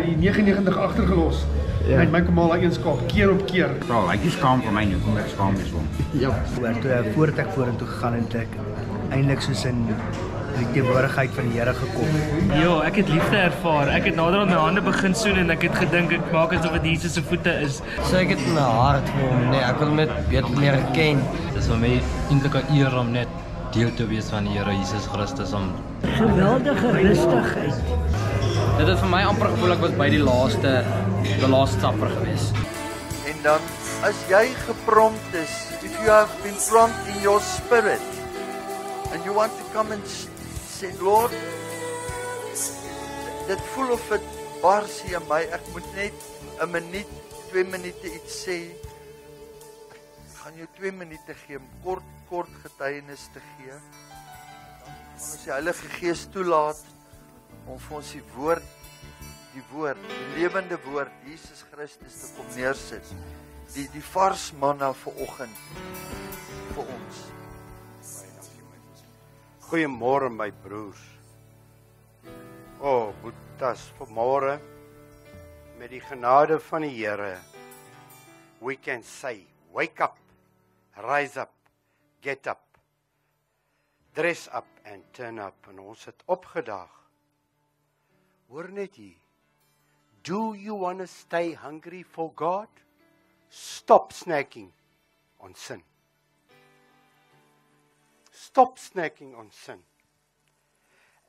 die 99 agtergelos. Ja. Hy het my kom al eienskap keer op keer. Wel, hy is skaam vir my nie, kom ek skaam is hom. Ja. Voordat ek vorentoe gegaan het, ek eintlik soos in die teenwoordigheid van die Here gekom. Ja, ek het liefde ervaar. Ek het nader aan my hande begin soen en ek het gedink ek maak asof dit Jesus se voete is. So ek het my hart vir hom, nee, ek wil hom net beter leer ken. Dit is vir my eintlik 'n eer om net deel te wees van die Here Jesus Christus om geweldige rustigheid. Dit het vir my amper gevoel ek was by die laaste stapper gewees. En dan, as jy geprompt is, if you have been prompted in your spirit, and you want to come and say, Lord, dit voel of het bars hier in my, ek moet net 'n minuut, 2 minute iets sê, ek gaan jou 2 minute gee, om kort getuienis te gee, dan ons die Heilige Gees toelaat, om vir ons die woord, die lewende woord, Jesus Christus te kom neersit, die vars manna vir oggend, vir ons. Goeiemôre my broers. Boetas, vanmôre met die genade van die Here, we can say, wake up, rise up, get up, dress up and turn up. En ons het opgedaag. Hoor net hier. Do you want to stay hungry for God? Stop snacking on sin. Stop snacking on sin.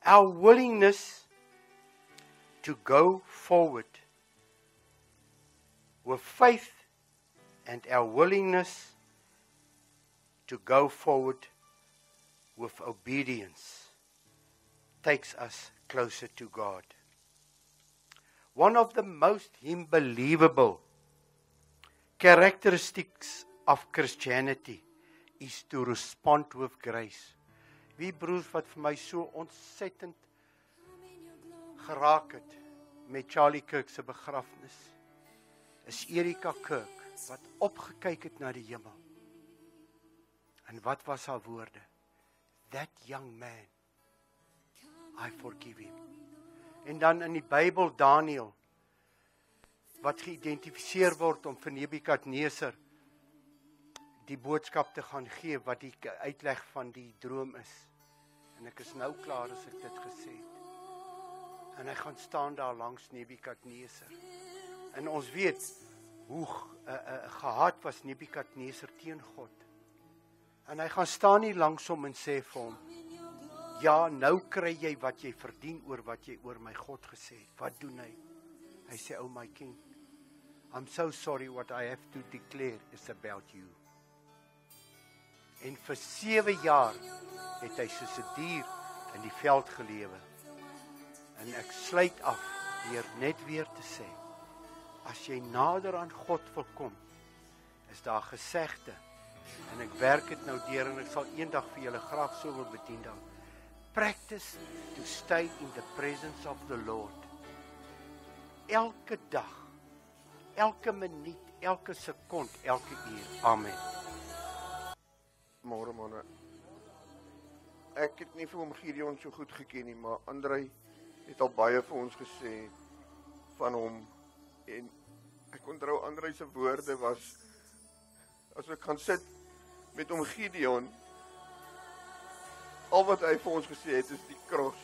Our willingness to go forward with faith and our willingness to go forward with obedience takes us closer to God. One of the most unbelievable characteristics of Christianity is to respond with grace. Wie broers wat vir my so ontsettend geraak het met Charlie Kirk se begrafnis, is Erika Kirk wat opgekyk het na die hemel. En wat was haar woorde? That young man, I forgive him. En dan in die Bybel Daniël, wat geïdentifiseer word om vir Nebukadneser die boodskap te gaan gee, wat die uitleg van die droom is. En ek is nou klaar as ek dit gesê het. En hy gaan staan daar langs Nebukadneser. En ons weet hoe gehaat was Nebukadneser teen God. En hy gaan staan hier langs hom en sê vir hom, ja, nou kry jy wat jy verdien oor wat jy oor my God gesê het. Wat doen hy? Hy sê, oh my king, I'm so sorry what I have to declare is about you. En vir 7 jaar het hy soos 'n dier in die veld gelewe. En ek sluit af deur net weer te sê, as jy nader aan God wil kom, is daar gesegde, en ek werk dit nou deur en ek sal eendag vir julle graag so wil bedien dan. Practice to stay in the presence of the Lord. Elke dag, elke minuut, elke sekond, elke uur. Amen. Môre manne. Ek het nie vir hom Gideon so goed geken nie, maar Andrei het al baie vir ons gesê van hom. En ek onthou Andrei se woorde was, as ek gaan sit met hom Gideon, al wat hy vir ons gesê het is die kros.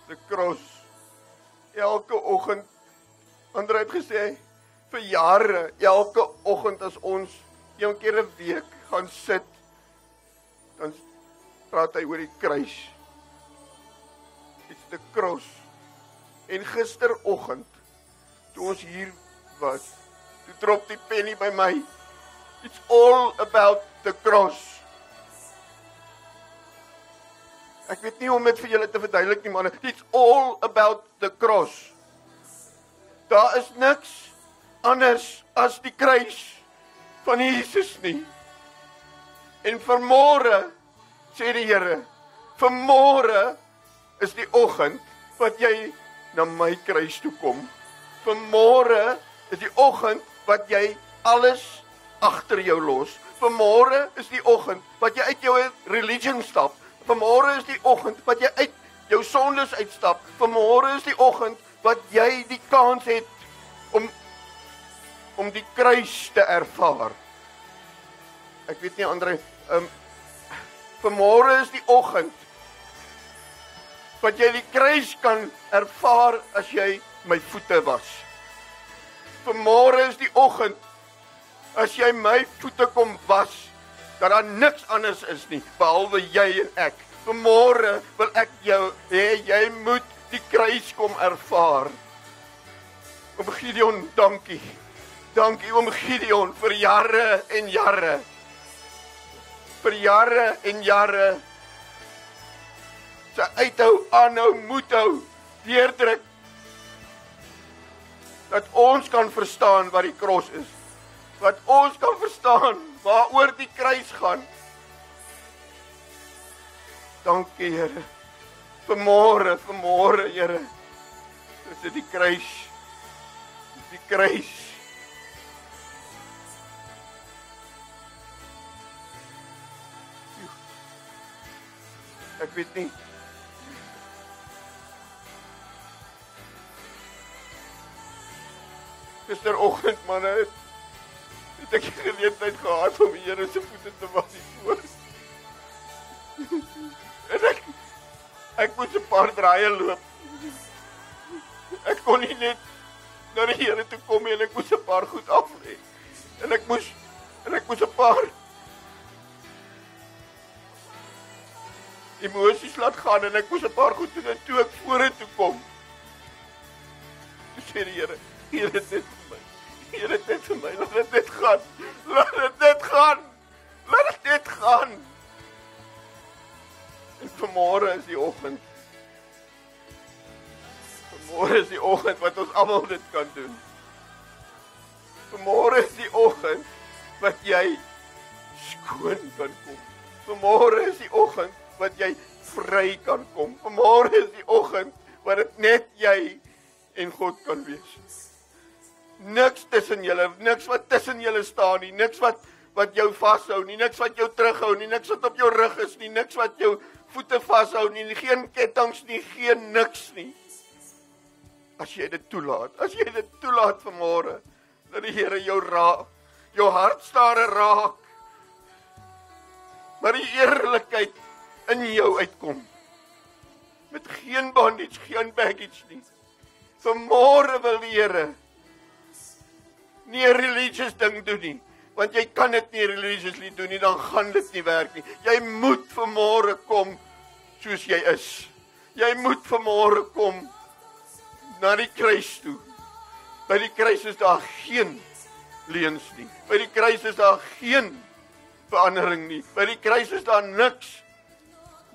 Die kros. Elke oggend, Andrei het gesê, vir jare, elke oggend as ons 1 keer 'n week gaan sit, dan praat hy oor die kruis. It's the cross. En gisteroggend, toe ons hier was, toe drop die penny by my. It's all about the cross. Ek weet nie hoe om dit vir julle te verduidelik nie, manne. It's all about the cross. Daar is niks anders as die kruis van Jesus nie. En vanmôre, sê die Here, vanmôre is die oggend wat jy na my kruis toe kom. Vanmôre is die oggend wat jy alles agter jou los. Vanmôre is die oggend wat jy uit jou religion stap. Vanmôre is die oggend wat jy uit jou sondes uitstap. Vanmôre is die oggend wat jy die kans het om die kruis te ervaar. Ek weet nie, Andre, vanmôre is die oggend wat jy die kruis kan ervaar as jy my voete was. Vanmôre is die oggend as jy my voete kom was, dat daar niks anders is nie, behalwe jy en ek. Vanmôre wil ek jou hê, jy moet die kruis kom ervaar. Oom Gideon, dankie. Dankie Oom Gideon vir jare en jare. Vir jare en jare. Sy uithou, aanhou, moet hou, deurdruk. Dat ons kan verstaan wat die kros is. Dat ons kan verstaan waaroor die kruis gaan. Dankie Here. Vanmôre Here. Dis dit die kruis. Die kruis. Ek weet nie. Gisteroggend man, het ek die geleentheid gehad om die Here se voete te was voor. En ek moes 'n paar draaie loop. Ek kon nie net na die Here toe kom en ek moes 'n paar goed af lê. En ek moes 'n paar emosies laat gaan en ek moes 'n paar goed doen en toe ek vorentoe kom. Toe sê die Here, Here dit vir my. Here dit vir my. Laat dit net gaan. Laat dit net gaan. Laat dit net gaan. En vanmôre is die oggend. Vanmôre is die oggend wat ons almal dit kan doen. Vanmôre is die oggend wat jy skoon kan kom. Vanmôre is die oggend wat jy vry kan kom. Vanmôre is die oggend wat dit net jy en God kan wees. Niks tussen julle, niks wat tussen julle staan nie, niks wat jou vashou nie, niks wat jou terughou nie, niks wat op jou rug is nie, niks wat jou voete vashou nie, geen kettinge nie, geen niks nie. As jy dit toelaat vanmôre, dat die Here jou raak, jou hartstare raak, maar die eerlikheid in jou uitkom. Met geen bondage, geen baggage nie. Vanmôre wil die Here nie 'n religious ding doen nie, want jy kan dit nie religiously doen nie, dan gaan dit nie werk nie. Jy moet vanmôre kom soos jy is. Jy moet vanmôre kom na die kruis toe. By die kruis is daar geen leuns nie. By die kruis is daar geen verandering nie. By die kruis is daar niks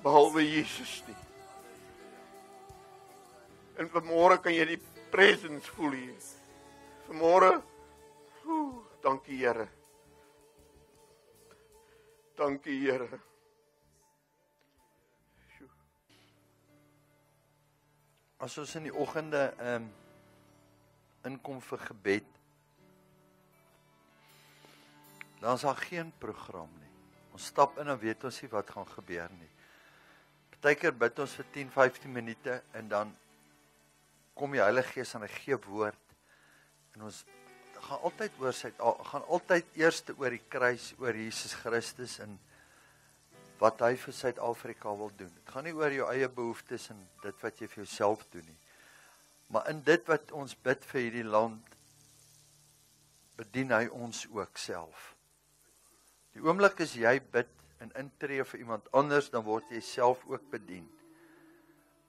behalwe Jesus nie. En vanmôre kan jy die presence voel hier. Vanmôre, dankie Here. Dankie Here. As ons in die oggende inkom vir gebed, dan is daar geen program nie. Ons stap in en weet ons nie wat gaan gebeur nie. Partykeer bid ons vir 10-15 minute en dan kom die Heilige Gees en hy gee woord. En ons gaan altyd eers oor die kruis, oor Jesus Christus en wat hy vir Suid-Afrika wil doen. Dit gaan nie oor jou eie behoeftes en dit wat jy vir jouself doen nie. Maar in dit wat ons bid vir hierdie land, bedien hy ons ook self. Die oomblik as jy bid en intree vir iemand anders, dan word jy self ook bedien.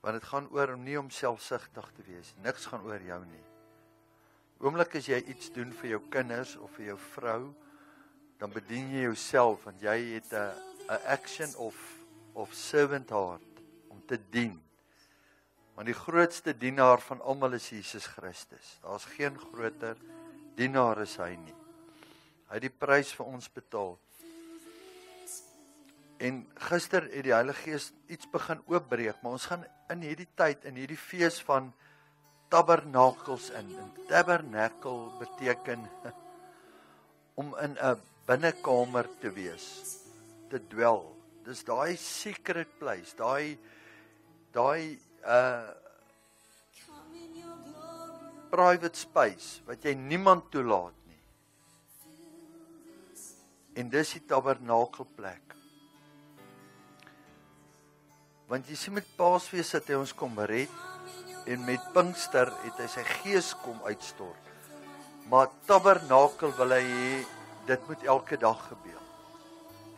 Want dit gaan oor om nie om selfsugtig te wees. Niks gaan oor jou nie. Die oomblik as jy iets doen vir jou kinders of vir jou vrou, dan bedien jy jouself, want jy het 'n action of servant heart om te dien. Want die grootste dienaar van almal is Jesus Christus. Daar's geen groter dienaar as hy nie. Hy het die prys vir ons betaal. En gister het die Heilige Gees iets begin oopbreek, maar ons gaan in hierdie tyd, in hierdie fees van tabernakels in. En tabernakel beteken om in 'n binnekamer te wees, te dwel. Dis daai secret place, daai private space wat jy niemand toelaat nie. En dis die tabernakelplek. Want jy sien met Paasfees het hy ons kom red en met Pinkster het hy sy gees kom uitstort. Maar tabernakel wil hy hê, dit moet elke dag gebeur.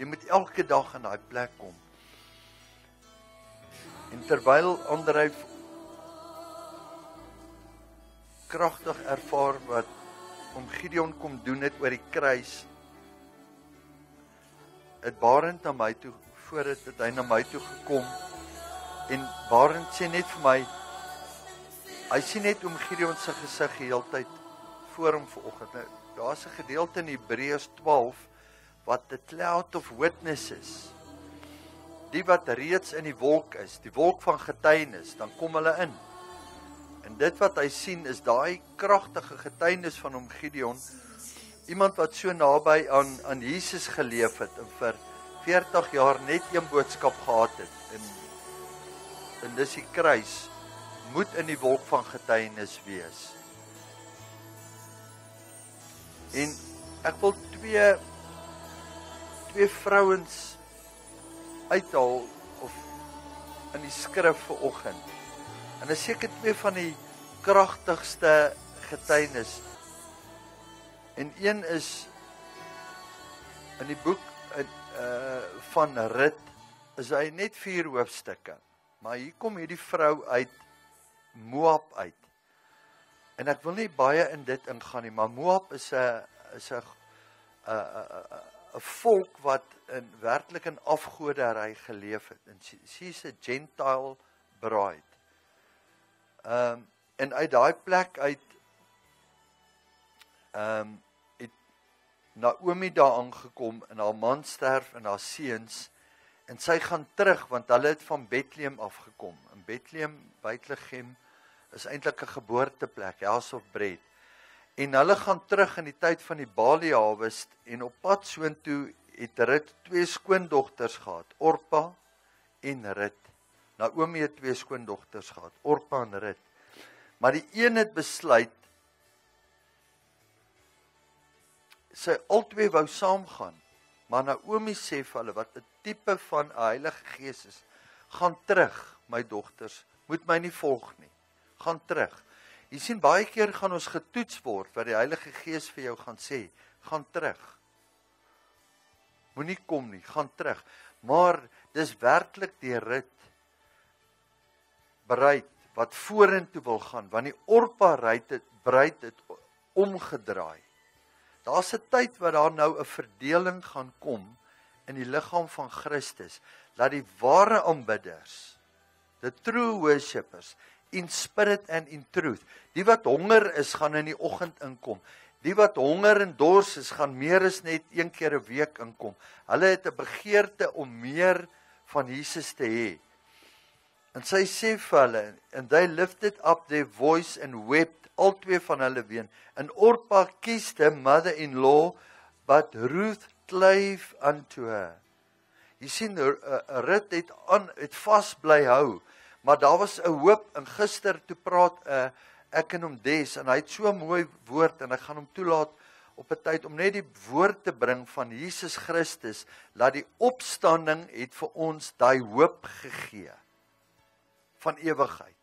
Jy moet elke dag in daai plek kom. En terwyl Andrei kragtig ervaar wat Gideon kom doen het oor die kruis, het Barend na my toe, voordat het hy na my toe gekom, en Barend sê net vir my, hy sien net Gideon se gesig die hele tyd voor hom vanoggend. Nou, daar is 'n gedeelte in Hebreërs 12 wat the cloud of witnesses, die wat reeds in die wolk is, die wolk van getuienis, dan kom hulle in. En dit wat hy sien is daai kragtige getuienis van Gideon, iemand wat so naby aan Jesus geleef het en vir 40 jaar net een boodskap gehad het, en dis die kruis, moet in die wolk van getuienis wees. En ek wil twee vrouens uithaal of in die skrif vanoggend. En is seker twee van die kragtigste getuienis. En een is in die boek van Rut, is hy net 4 hoofstukke. Maar hier kom hierdie vrou uit Moab uit. En ek wil nie baie in dit ingaan nie, maar Moab is 'n volk wat werklik in afgoderry geleef het. En she's a Gentile bride. En uit daai plek uit het Naomi daar aangekom en haar man sterf en haar seuns, en sy gaan terug want hulle het van Bethlehem afgekom. En Bethlehem, Bethlehem is eintlik 'n geboorteplek, House of Bread. En hulle gaan terug in die tyd van die barley harvest, en op pad soontoe het Rut 2 skoondogters gehad, Orpa en Rut. Naomi het 2 skoondogters gehad, Orpa en Rut. Maar die een het besluit, sy albei wou saamgaan, maar Naomi sê vir hulle, wat 'n tipe van 'n Heilige Gees is, gaan terug, my dogters, moet my nie volg nie, gaan terug. Jy sien, baie keer gaan ons getoets word, wat die Heilige Gees vir jou gaan sê, gaan terug. Moenie kom nie, gaan terug. Maar dis werklik die Rut bereid, wat vorentoe wil gaan, want die Orpa bruid het omgedraai. Daar's 'n tyd wat daar nou 'n verdeling gaan kom in die liggaam van Christus, dat die ware aanbidders, the true worshippers, in spirit and in truth, die wat honger is, gaan in die oggend inkom. Die wat honger en dors is, gaan meer as net 1 keer 'n week inkom. Hulle het 'n begeerte om meer van Jesus te hê. En sy sê vir hulle, and they lifted up their voice and wept, al 2 van hulle ween. And Orpa kissed her mother-in-law, but Ruth clave unto her. Jy sien, Rut het vas bly hou, maar daar was 'n hoop, en gister toe praat ek en hom Des, en hy het so 'n mooi woord, en ek gaan hom toelaat op 'n tyd om net die woord te bring van Jesus Christus, dat die opstanding het vir ons daai hoop gegee van ewigheid.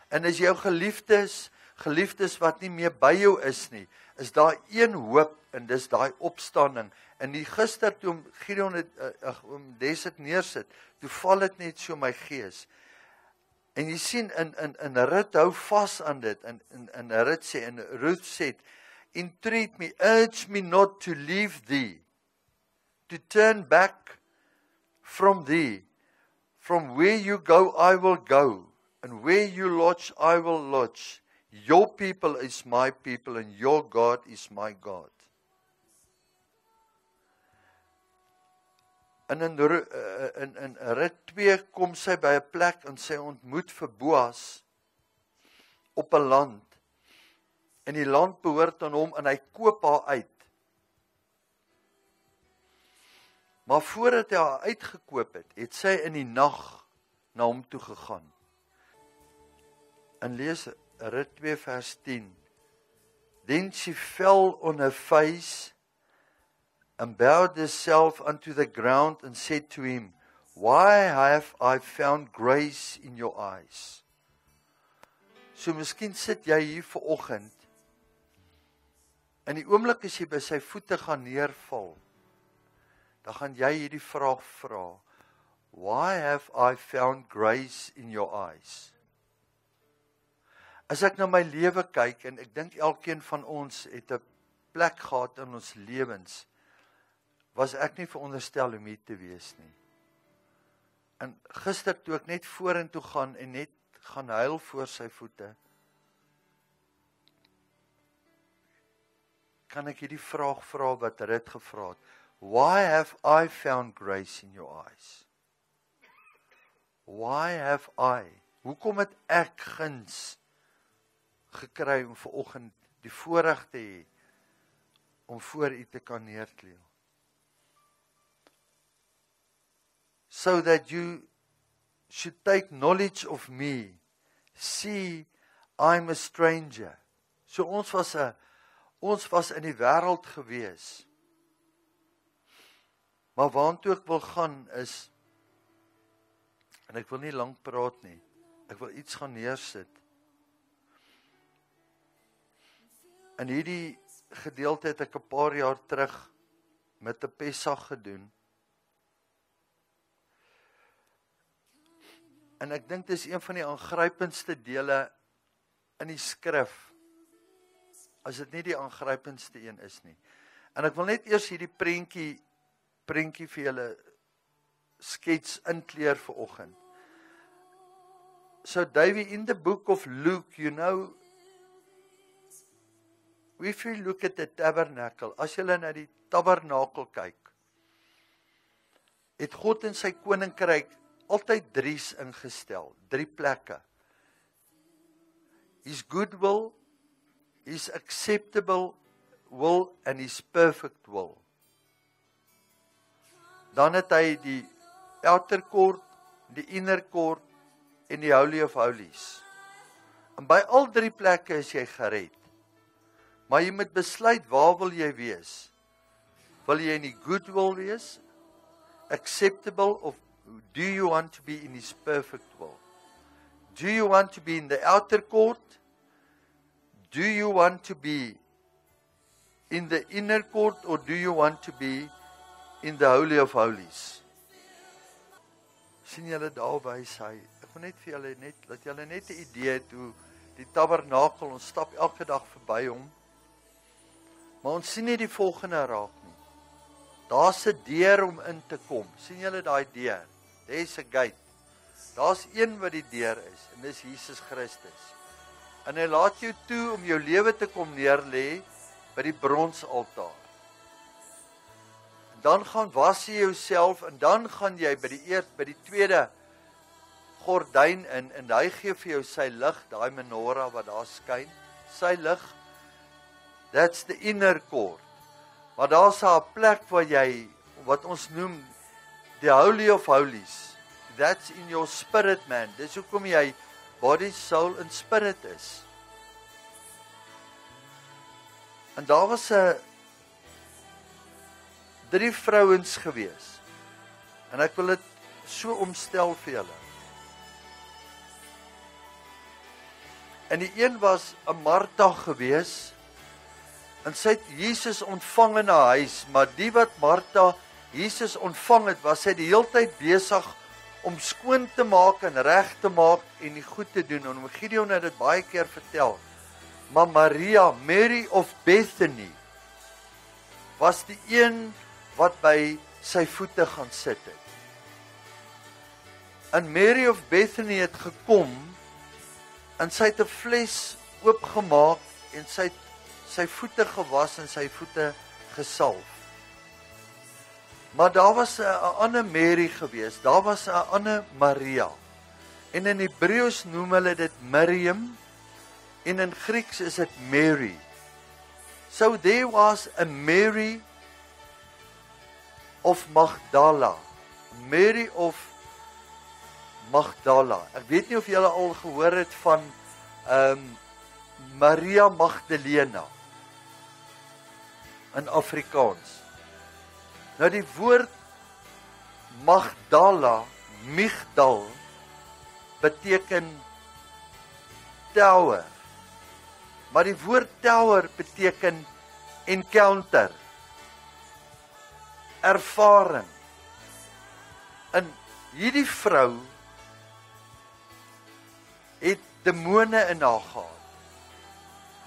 En as jou geliefdes wat nie meer by jou is nie, is daar een hoop, en dis daai opstanding. En die gister toe Gideon Des het neersit, toe val dit net so my gees. En jy sien, in Rut hou vas aan dit, en Rut sê, en Ruth sê, entreat me, urge me not to leave thee, to turn back from thee. From where you go, I will go, and where you lodge, I will lodge. Your people is my people, and your God is my God. En in Rut 2 kom sy by 'n plek, en sy ontmoet vir Boas op 'n land. En die land behoort aan hom, en hy koop haar uit. Maar voordat hy haar uitgekoop het sy in die nag na hom toe gegaan. En lees Rut 2 vers 10. Then she fell on her face and bowed herself unto the ground and said to him, Why have I found grace in your eyes? So miskien sit jy hier vanoggend, in die oomblik as jy by sy voete gaan neerval, dan gaan jy hierdie vraag vra, Why have I found grace in your eyes? As ek na my lewe kyk, en ek dink elkeen van ons het 'n plek gehad in ons lewens, was ek nie veronderstel om hier te wees nie. En gister toe ek net vorentoe gaan en net gaan huil voor sy voete, kan ek hierdie vraag vra wat Rut gevra het. Why have I found grace in your eyes? Why have I? Hoekom het ek guns gekry om vanoggend die voorreg te hê om voor u te kan neerkniel? So that you should take knowledge of me, see I'm a stranger. So ons was in die wêreld gewees. Maar waartoe ek wil gaan is, en ek wil nie lank praat nie, ek wil iets gaan neersit. In hierdie gedeelte het ek 'n paar jaar terug met 'n Pessach gedoen. En ek dink dit is een van die aangrypendste dele in die skrif, as dit nie die aangrypendste een is nie. En ek wil net eers hierdie prentjie vir julle skets inkleer vanoggend. So Davey, in the book of Luke, you know, if you look at the tabernacle, as jy na die tabernakel kyk, het God in sy koninkryk altyd 3's ingestel, 3 plekke. His good will, his acceptable will and his perfect will. Dan het hy die outer court, die inner court en die Holy of Holies. En by al 3 plekke is jy gered. Maar jy moet besluit, waar wil jy wees? Wil jy in die good will wees? Acceptable, of do you want to be in his perfect will? Do you want to be in the outer court? Do you want to be in the inner court, or do you want to be in the Holy of Holies? Sien julle daar wys hy. Ek wil net vir julle dat julle net 'n idee het hoe die tabernakel, ons stap elke dag verby hom. Maar ons sien nie die volgende raak nie. Daar's 'n deur om in te kom. Sien julle daai deur? There's a gate. Daar's een wat die deur is, en dis Jesus Christus. En hy laat jou toe om jou lewe te kom neerlê by die bronsaltaar. En dan gaan was jy jouself, en dan gaan jy by die tweede gordyn in, en hy gee vir jou sy lig, daai menorah wat daar skyn, sy lig. That's the inner court. Maar daar's 'n plek waar jy, wat ons noem, the Holy of Holies. That's in your spirit, man. Dis hoekom jy body, soul en spirit is. En daar was 3 vrouens gewees. En ek wil dit so omstel vir julle. En die een was 'n Martha gewees, en sy het Jesus ontvang in haar huis, maar die wat Martha Jesus ontvang het, was sy die hele tyd besig om skoon te maak en reg te maak en die goed te doen. En Gideon het dit baie keer vertel. Maar Maria, Mary of Bethany, was die een wat by sy voete gaan sit het. En Mary of Bethany het gekom, en sy het 'n fles oopgemaak, en sy het sy voete gewas en sy voete gesalf. Maar daar was 'n ander Mary gewees, daar was 'n ander Maria. En in Hebreëus noem hulle dit Miriam, en in Grieks is dit Mary. So there was a Mary of Magdala. Mary of Magdala. Ek weet nie of julle al gehoor het van Maria Magdalena in Afrikaans. Nou die woord Magdala, Migdal, beteken tower. Maar die woord tower beteken encounter, ervaring. En hierdie vrou het demone in haar gehad.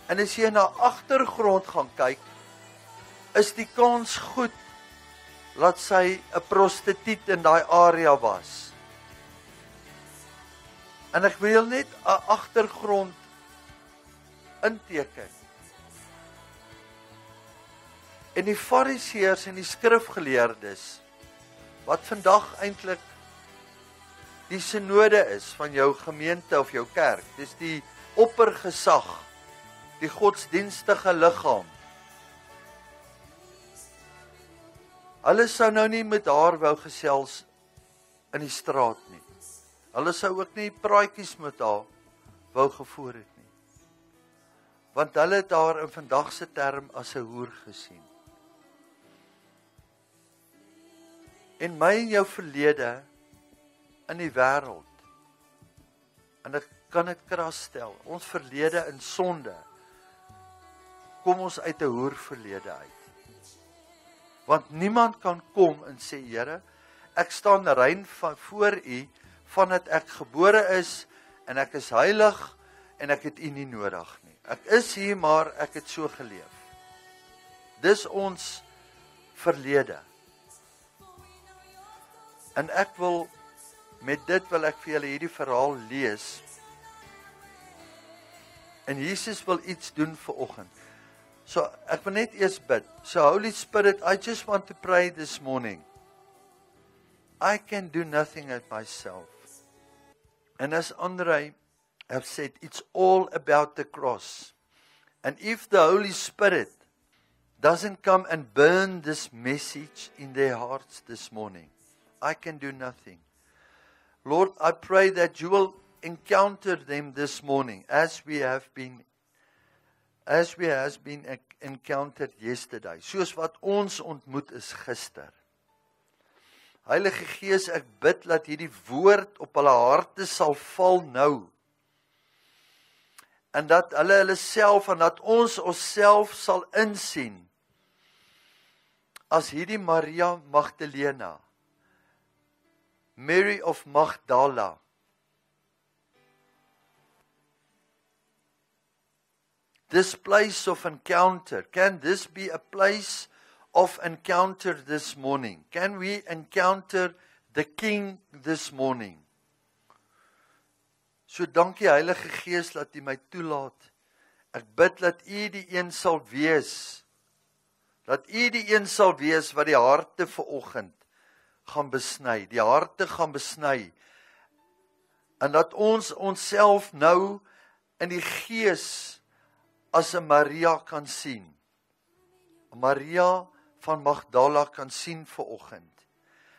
En as jy na agtergrond gaan kyk, is die kans goed dat sy 'n prostituut in daai area was. En ek wil net 'n agtergrond inteken. En die fariseërs en die skrifgeleerdes, wat vandag eintlik die synode is van jou gemeente of jou kerk, dis die oppergesag, die godsdienstige liggaam. Hulle sou nou nie met haar wou gesels in die straat nie. Hulle sou ook nie praatjies met haar wou gevoer het nie. Want hulle het haar in vandag se term as 'n hoer gesien. En my en jou verlede in die wêreld, en ek kan dit kras stel, ons verlede in sonde, kom ons uit 'n hoer verlede uit. Want niemand kan kom en sê, Here, ek staan rein voor U, vandat ek gebore is, en ek is heilig, en ek het U nie nodig nie. Ek is hier, maar ek het so geleef. Dis ons verlede. En met dit wil ek vir julle hierdie verhaal lees. En Jesus wil iets doen vanoggend. So, ek wil net eers bid. So, Holy Spirit, I just want to pray this morning. I can do nothing at myself. And as Andre have said, it's all about the cross. And if the Holy Spirit doesn't come and burn this message in their hearts this morning, I can do nothing. Lord, I pray that you will encounter them this morning as we have been encountered yesterday. Soos wat ons ontmoet is gister. Heilige Gees, ek bid dat hierdie woord op hulle harte sal val nou. En dat hulle self en dat ons onsself sal insien as hierdie Maria Magdalena, Mary of Magdala. This place of encounter, can this be a place of encounter this morning? Can we encounter the King this morning? So dankie Heilige Gees dat U my toelaat. Ek bid dat U die een sal wees. Dat U die een sal wees wat die harte vanoggend gaan besny. Die harte gaan besny. En dat ons onsself nou in die Gees as 'n Maria kan sien. Maria van Magdala kan sien vanoggend.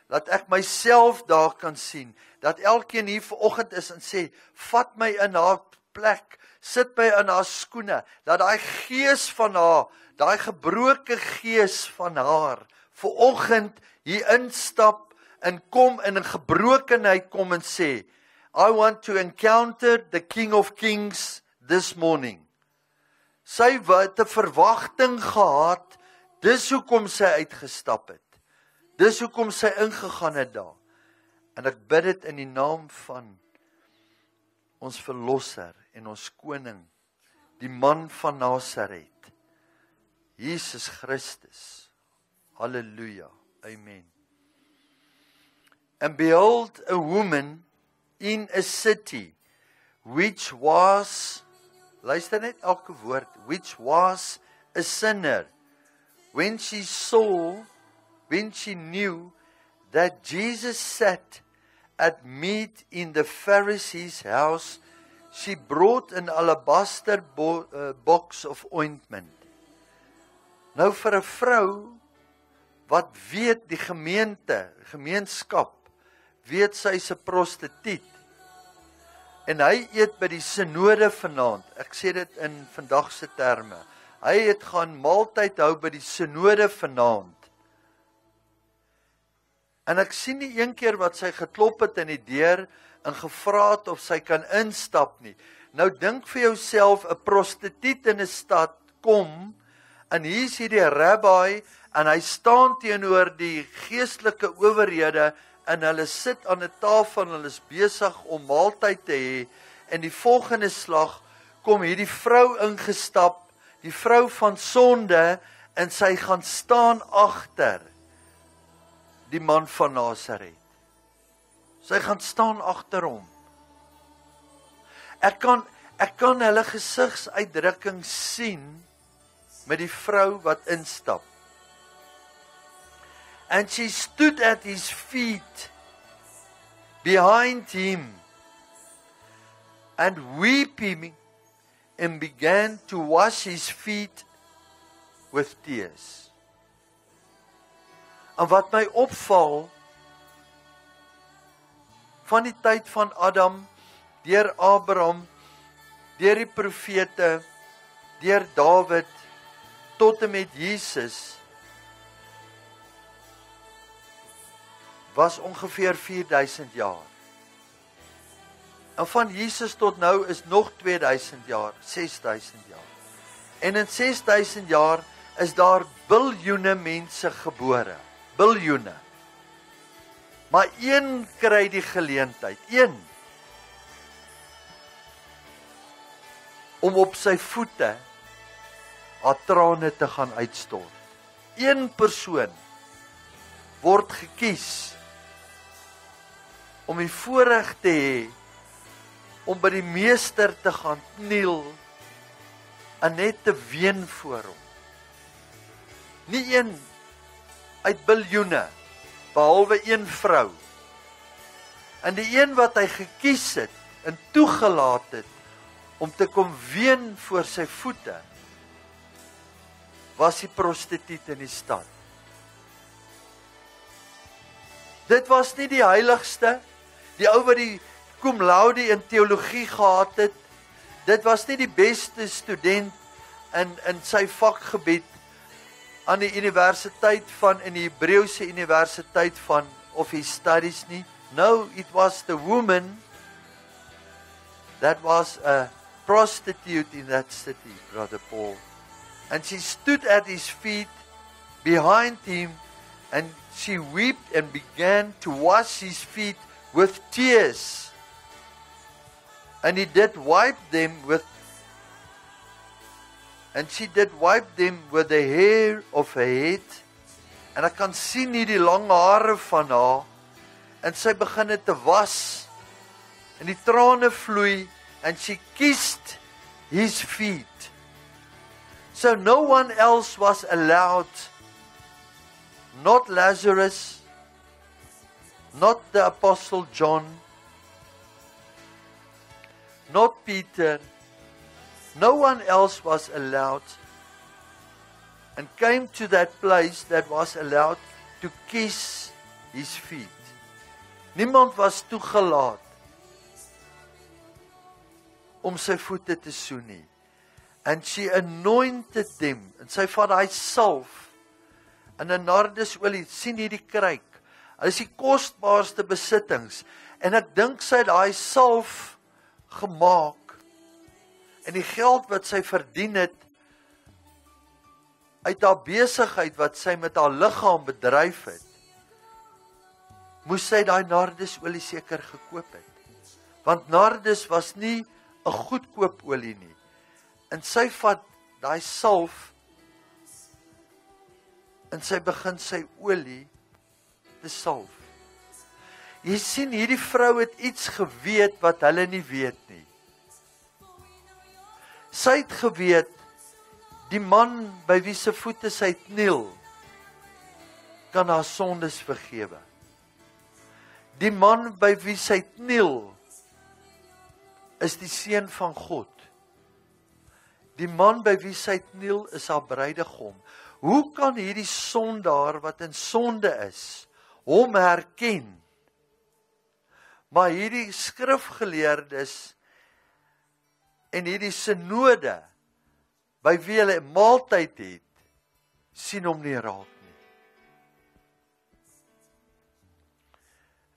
Dat ek myself daar kan sien. Dat elkeen hier vanoggend is en sê, vat my in haar plek, sit my in haar skoene. Dat daai gees van haar, daai gebroke gees van haar, vanoggend hier instap en kom in 'n gebrokenheid kom en sê, I want to encounter the King of Kings this morning. Sy het 'n verwagting gehad, dis hoekom sy uitgestap het. Dis hoekom sy ingegaan het daar. En ek bid dit in die naam van ons verlosser en ons koning, die man van Nasaret, Jesus Christus. Halleluja. Amen. And behold, a woman in a city, which was, luister net elke woord, which was a sinner, when she knew that Jesus sat at meat in the Pharisee's house, she brought an alabaster box of ointment. Nou vir 'n vrou wat weet die gemeenskap, weet sy's 'n prostituut. En hy eet by die synode vanaand. Ek sê dit in vandag se terme. Hy het gaan maaltyd hou by die synode vanaand. En ek sien nie een keer wat sy geklop het in die deur en gevra het of sy kan instap nie. Nou dink vir jouself, 'n prostituut in 'n stad kom en hier is hierdie rabbi en hy staan teenoor die geestelike owerhede en hulle sit aan 'n tafel en hulle is besig om maaltyd te hê en die volgende slag kom hierdie vrou ingestap, die vrou van sonde en sy gaan staan agter die man van Nasaret. Sy gaan staan agter hom. Ek kan hulle gesigsuitdrukking sien met die vrou wat instap. And she stood at his feet behind him and weeping and began to wash his feet with tears. En wat my opval van die tyd van Adam, deur Abraham, deur die profete, deur Dawid, tot en met Jesus, was ongeveer 4000 jaar. En van Jesus tot nou is nog 2000 jaar, 6000 jaar. En in 6000 jaar is daar biljoene mense gebore. Biljoene. Maar een kry die geleentheid, een, om op sy voete haar trane te gaan uitstort. Een persoon word gekies om die voorreg te hê om by die meester te gaan kniel en net te ween voor hom. Nie een uit biljoene, behalwe een vrou. En die een wat hy gekies het en toegelaat het om te kom ween voor sy voete, was die prostituut in die stad. Dit was nie die heiligste, die ou wat die cum laude in teologie gehad het, dit was nie die beste student in sy vakgebied aan die universiteit van, in die Hebreëse universiteit van, of his studies nie. No, it was the woman that was a prostitute in that city, Brother Paul. And she stood at his feet behind him and she wept and began to wash his feet with tears. And he did wipe them with, and she did wipe them with the hair of her head. En ek kan sien hier die lang hare van haar. En sy begin dit te was. En die trane vloei. And she kissed his feet. So no one else was allowed. Not Lazarus. Not the Apostle John. Not Peter. No one else was allowed and came to that place that was allowed to kiss his feet. Niemand was toegelaat om sy voete te soen nie. And she anointed them. En sy vat daai salf en 'n nardesolie, sien hierdie kruik. Dit is die kosbaarste besittings. En ek dink sy het daai salf gemaak. En die geld wat sy verdien het uit haar besigheid wat sy met haar liggaam bedryf het, moes sy daai nardesolie seker gekoop het. Want nardes was nie 'n goedkoop olie nie. En sy vat daai salf en sy begin sy olie te salf. Jy sien, hierdie vrou het iets geweet wat hulle nie weet nie. Sy het geweet, die man by wie se voete sy kniel, kan haar sondes vergewe. Die man by wie sy kniel, is die seun van God. Die man by wie sy kniel is haar bruidegom. Hoe kan hierdie sondaar wat in sonde is, hom herken? Maar hierdie skrifgeleerdes en hierdie synode by wie hulle 'n maaltyd het, sien hom nie raak nie.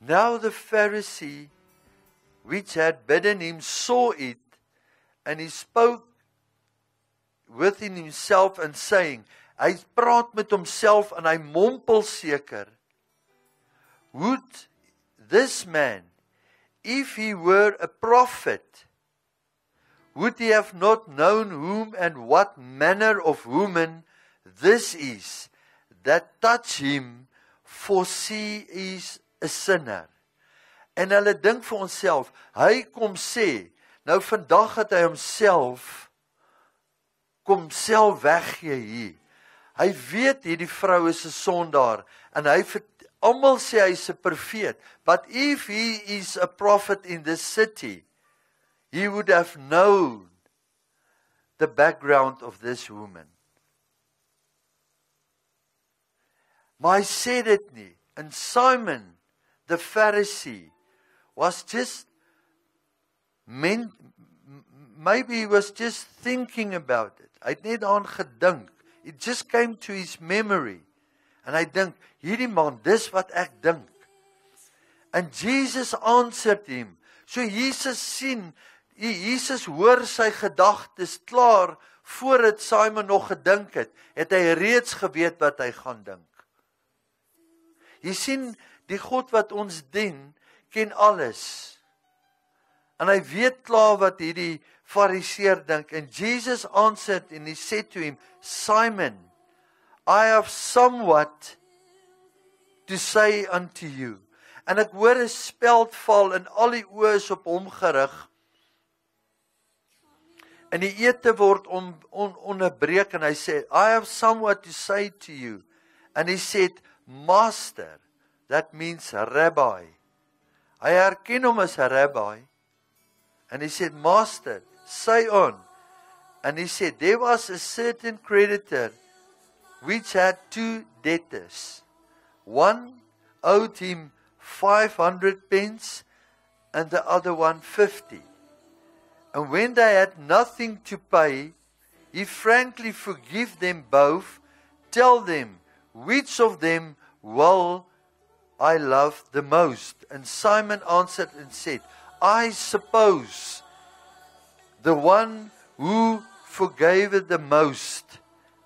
Now the Pharisee which had bidden him saw it, and he spoke within himself and saying, hy praat met homself en hy mompel seker, would this man, if he were a prophet, would he have not known whom and what manner of woman this is that touch him, for she is a sinner. En hulle dink vir onsself, hy kom sê, nou vandag het hy homself kom self weggee hier. Hy weet hierdie vrou is 'n sondaar en hy almal sê hy's 'n profeet, but if he is a prophet in this city, he would have known the background of this woman. Maar hy sê dit nie. And Simon, the Pharisee, was just maybe he was just thinking about it. Hy het net aan gedink. It just came to his memory. En hy dink, hierdie man, dis wat ek dink. And Jesus answered him. So Jesus sien, Jesus hoor sy gedagtes klaar, voordat Simon nog gedink het hy reeds geweet wat hy gaan dink. Jy sien, die God wat ons dien, ken alles. En hy weet klaar wat hierdie Fariseer dink. And Jesus answered and he said to him, Simon, I have somewhat to say unto you. En ek hoor 'n speld val en al die oë is op hom gerig. En die ete word onderbreek en hy sê, I have somewhat to say to you. And he said, Master, that means rabbi. Hy herken hom as 'n rabbi. And he said, Master, say on. And he said, there was a certain creditor which had 2 debtors. One owed him 500 pence and the other one 50. And when they had nothing to pay, he frankly forgave them both. Tell them, which of them will I love the most? And Simon answered and said, I suppose the one who forgave it the most.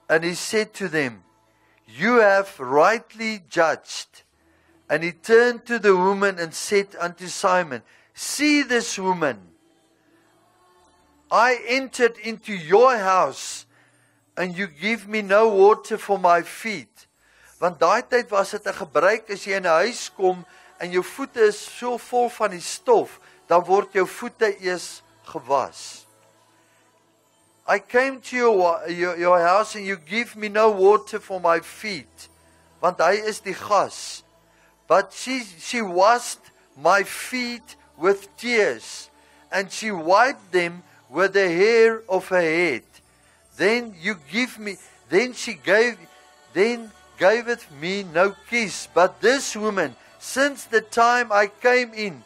And he said to them, you have rightly judged. And he turned to the woman and said unto Simon, see this woman. I entered into your house and you give me no water for my feet. Want daai tyd was dit 'n gebruik as jy in 'n huis kom en jou voete is so vol van die stof, dan word jou voete eers gewas. I came to your house and you give me no water for my feet. Want hy is die gas. But she washed my feet with tears and she wiped them with the hair of her head. Then she gaveth me no kiss. But this woman, since the time I came in,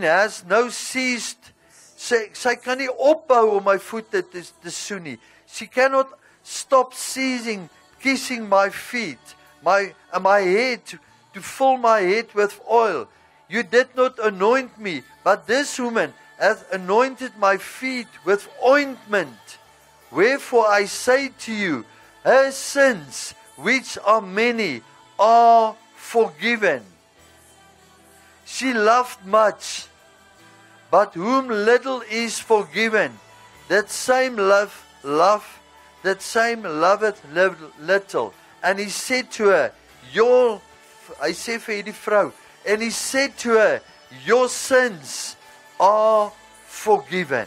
has no ceased. Sy kan nie ophou om my voete te soen nie. She cannot stop kissing my feet, my head, to fill my head with oil. You did not anoint me, but this woman hath anointed my feet with ointment. Wherefore I say to you, her sins, which are many, are forgiven. She loved much, but whom little is forgiven, that same loveth little. And he said to her, hy sê vir hierdie vrou, and he said to her, your sins are forgiven.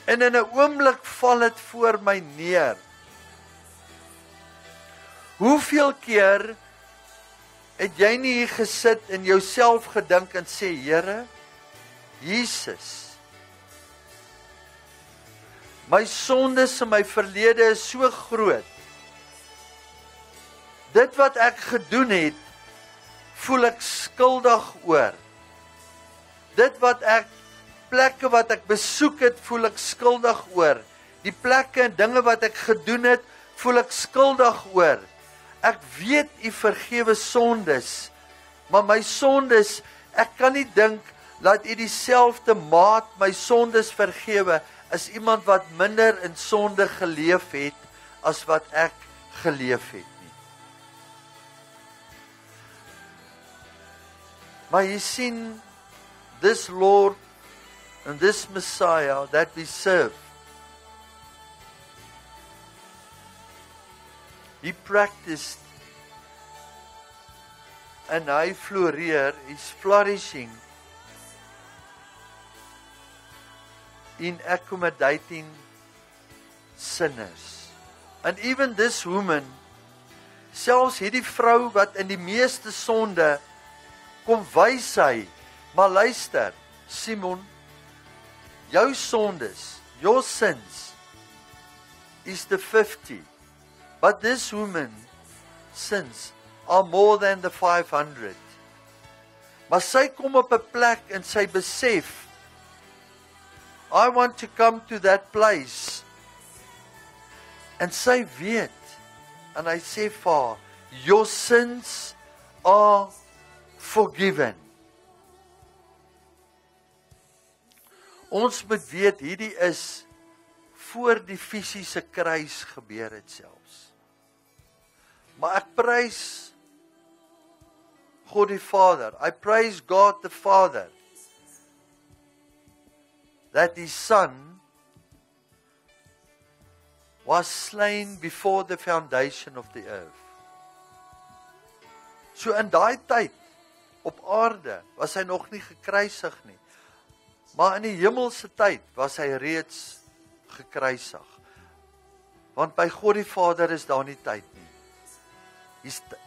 En in 'n oomblik val dit voor my neer. Hoeveel keer het jy nie hier gesit en jouself gedink en sê, Here, Jesus, my sondes en my verlede is so groot. Dit wat ek gedoen het, voel ek skuldig oor. Dit wat ek, plekke wat ek besoek het, voel ek skuldig oor. Die plekke en dinge wat ek gedoen het, voel ek skuldig oor. Ek weet U vergewe sondes, maar my sondes, ek kan nie dink dat U dieselfde maat my sondes vergewe as iemand wat minder in sonde geleef het as wat ek geleef het nie. Maar jy sien, this Lord and this Messiah that we serve, He practiced and hy floreer, is flourishing in accommodating sinners. And even this woman, selfs hierdie vrou wat in die meeste sonde kom wys hy, maar luister, Simon, jou sondes, your sins is the 50. But this woman's sins are more than the 500. Maar sy kom op 'n plek en sy besef, I want to come to that place. En sy weet, en hy sê vir haar, your sins are forgiven. Ons moet weet, hierdie is voor die fisiese kruis gebeur het selfs. Maar ek prys God die Vader. I praise God the Father that His Son was slain before the foundation of the earth. So in daai tyd op aarde was hy nog nie gekruisig nie. Maar in die hemelse tyd was hy reeds gekruisig. Want by God die Vader is daar nie tyd nie.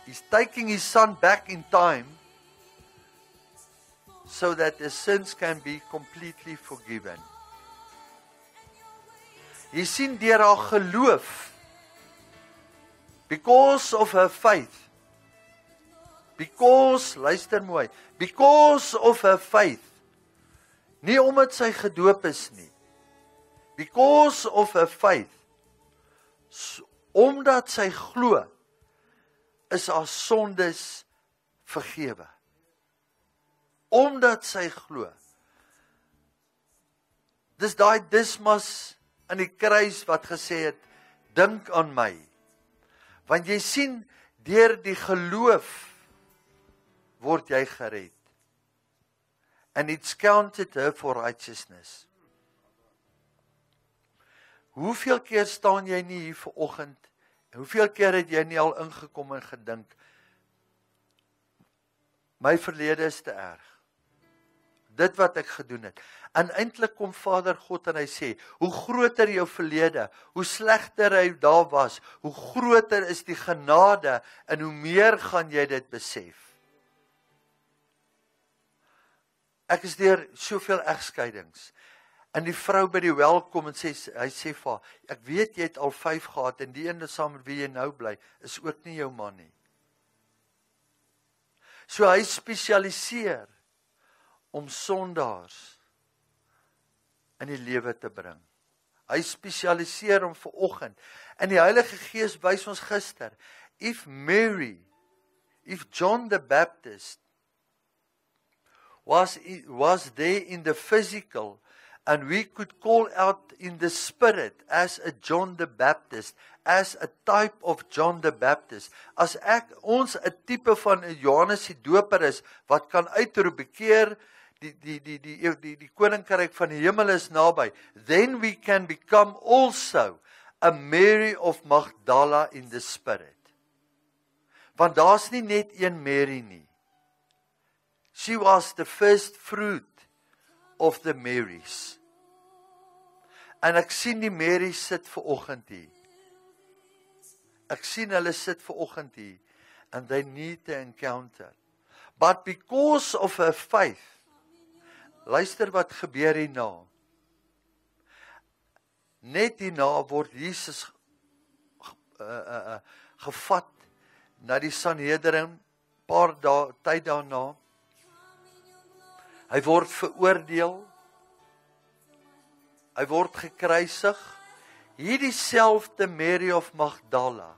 He's taking His Son back in time so that the sins can be completely forgiven. Jy sien deur haar geloof, because of her faith, luister mooi, because of her faith, nie omdat sy gedoop is nie, because of her faith, omdat sy glo, is haar sondes vergewe. Omdat sy glo. Dis daai Dismas aan die kruis wat gesê het, dink aan my. Want jy sien, deur die geloof word jy gered. And it's counted her for righteousness. Hoeveel keer staan jy nie hier vanoggend, en hoeveel keer het jy nie al ingekom en gedink, my verlede is te erg. Dit wat ek gedoen het. En eintlik kom Vader God en hy sê, hoe groter jou verlede, hoe slegter hy daar was, hoe groter is die genade, en hoe meer gaan jy dit besef. Ek is deur soveel egskeidings, en die vrou by die wel kom en sê, hy sê vir haar, ek weet jy het al 5 gehad, en die ene saam met wie jy nou bly, is ook nie jou man nie. So hy spesialiseer om sondaars in die lewe te bring. Hy spesialiseer om vanoggend. En die Heilige Gees wys ons gister, if John the Baptist was there in the physical, and we could call out in the spirit as a John the Baptist, as a type of John the Baptist. As ons 'n tipe van Johannes die Doper is, wat kan uitroep, bekeer, die koninkryk van die hemel is naby, then we can become also a Mary of Magdala in the spirit. Want daar's nie net een Mary nie. She was the first fruit of the Marys. En ek sien die Mary sit vanoggend hier. Ek sien hulle sit vanoggend hier, and they need to encounter. But because of her faith, luister wat gebeur hierna. Net hierna word Jesus gevat na die Sanhedrin, paar dae tyd daarna. Hy word veroordeel. Hy word gekruisig. Hierdie selfde Mary of Magdala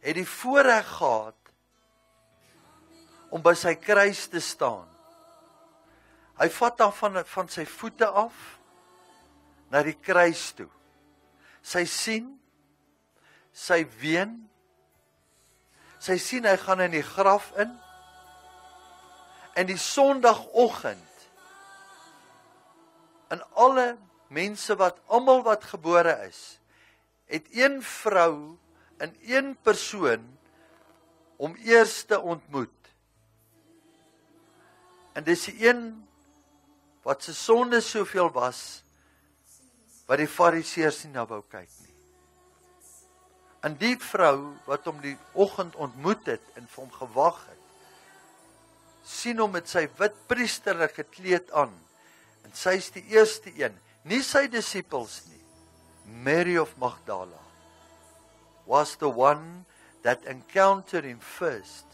het die voorreg gehad om by sy kruis te staan. Hy vat dan van sy voete af na die kruis toe. Sy sien, sy ween, sy sien hy gaan in die graf in, en die Sondagoggend, en alle mense almal wat gebore is, het een vrou en een persoon om eers te ontmoet. En dis die een wat sy sonde soveel was, wat die Fariseërs nie na wou kyk nie. En die vrou wat hom die oggend ontmoet het en vir hom gewag het, sien hom met sy wit priesterlike kleed aan, en sy is die eerste een, nie sy disippels nie. Mary of Magdala was the one that encountered him first.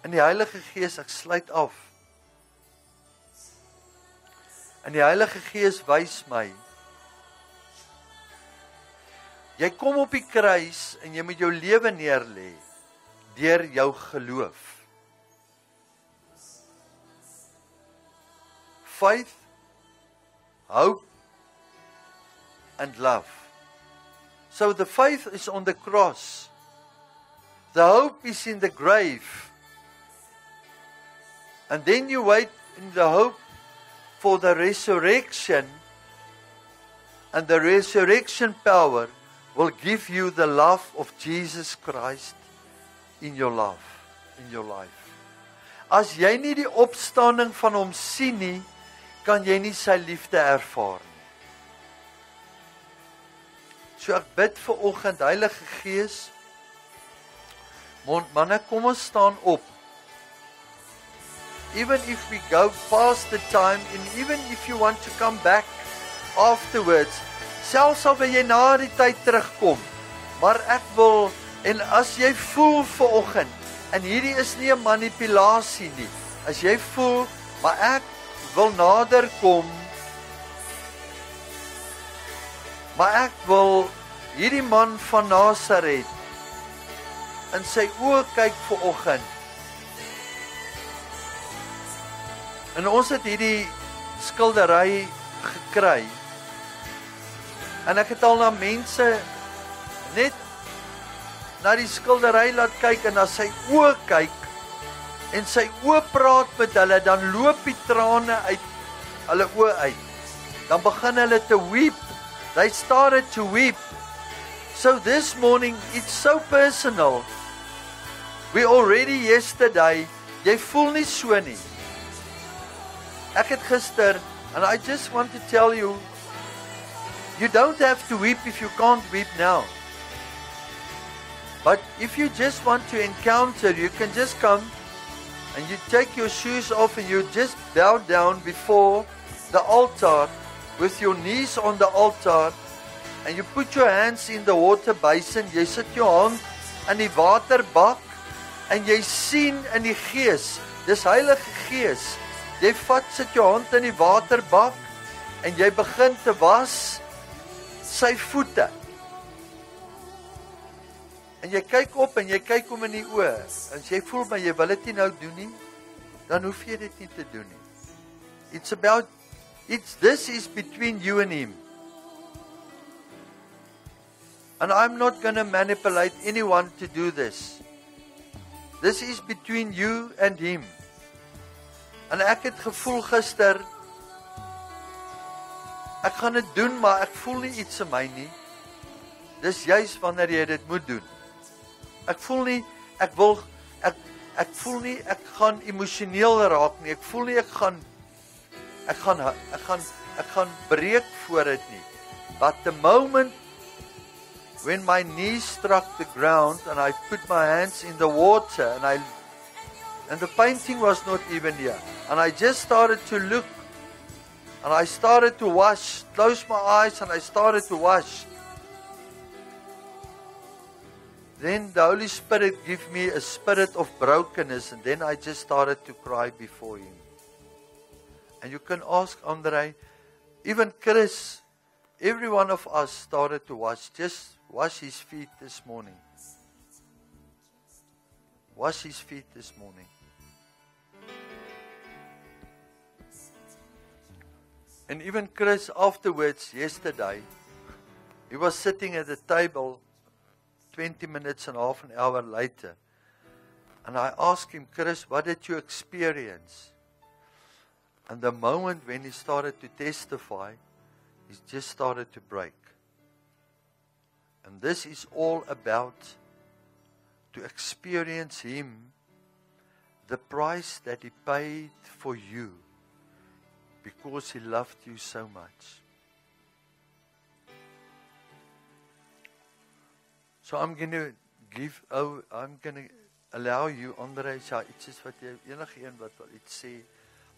En die Heilige Gees, ek sluit af. En die Heilige Gees wys my, jy kom op die kruis en jy moet jou lewe neerlê deur jou geloof. Faith, hope and love. So the faith is on the cross. The hope is in the grave. And then you wait in the hope for the resurrection, and the resurrection power will give you the love of Jesus Christ in your life. As jy nie die opstanding van hom sien nie, kan jy nie sy liefde ervaar nie. So ek bid vir oggend, Heilige Gees, manne, kom ons staan op. Even if we go past the time, and even if you want to come back afterwards, selfs al wil jy na die tyd terugkom, maar ek wil, en as jy voel vanoggend, en hierdie is nie 'n manipulasie nie, as jy voel, maar ek wil nader kom, maar ek wil hierdie man van Nasaret in sy oë kyk vanoggend. En ons het hierdie skildery gekry. En ek het al na mense net na die skildery laat kyk en na sy oë kyk en sy oë praat met hulle, dan loop die trane uit hulle oë uit. Dan begin hulle te weep. They started to weep. So this morning it's so personal. We already yesterday, jy voel nie so nie. Ek het gister, and I just want to tell you, you don't have to weep if you can't weep now. But if you just want to encounter, you can just come and you take your shoes off and you just bow down before the altar with your knees on the altar and you put your hands in the water basin, jy sit jou hand in die waterbak en jy sien in die Gees, dis Heilige Gees, jy sit jou hand in die waterbak en jy begin te was sy voete. En jy kyk op en jy kyk hom in die oë. En jy voel maar jy wil dit nie nou doen nie, dan hoef jy dit nie te doen nie. This is between you and him. And I'm not going to manipulate anyone to do this. This is between you and him. En ek het gevoel gister, ek gaan dit doen, maar ek voel nie iets in my nie. Dis juist wanneer jy dit moet doen. Ek voel nie, ek voel nie, ek gaan emosioneel raak nie. Ek voel nie, ek gaan breek voor dit nie. But the moment when my knees struck the ground and I put my hands in the water and the painting was not even here. And I just started to look and I started to wash, close my eyes and I started to wash. Then the Holy Spirit gave me a spirit of brokenness, and then I just started to cry before Him. And you can ask Andre, even Chris, every one of us started to just wash his feet this morning. Wash his feet this morning. And even Chris, afterwards, yesterday, he was sitting at the table 20 minutes and half an hour later. And I asked him, Chris, what did you experience? And the moment when he started to testify, he just started to break. And this is all about to experience Him, the price that He paid for you, because He loved you so much. So I'm going to allow you, Andre, as jy iets is wat jy, enige een wat wil iets sê.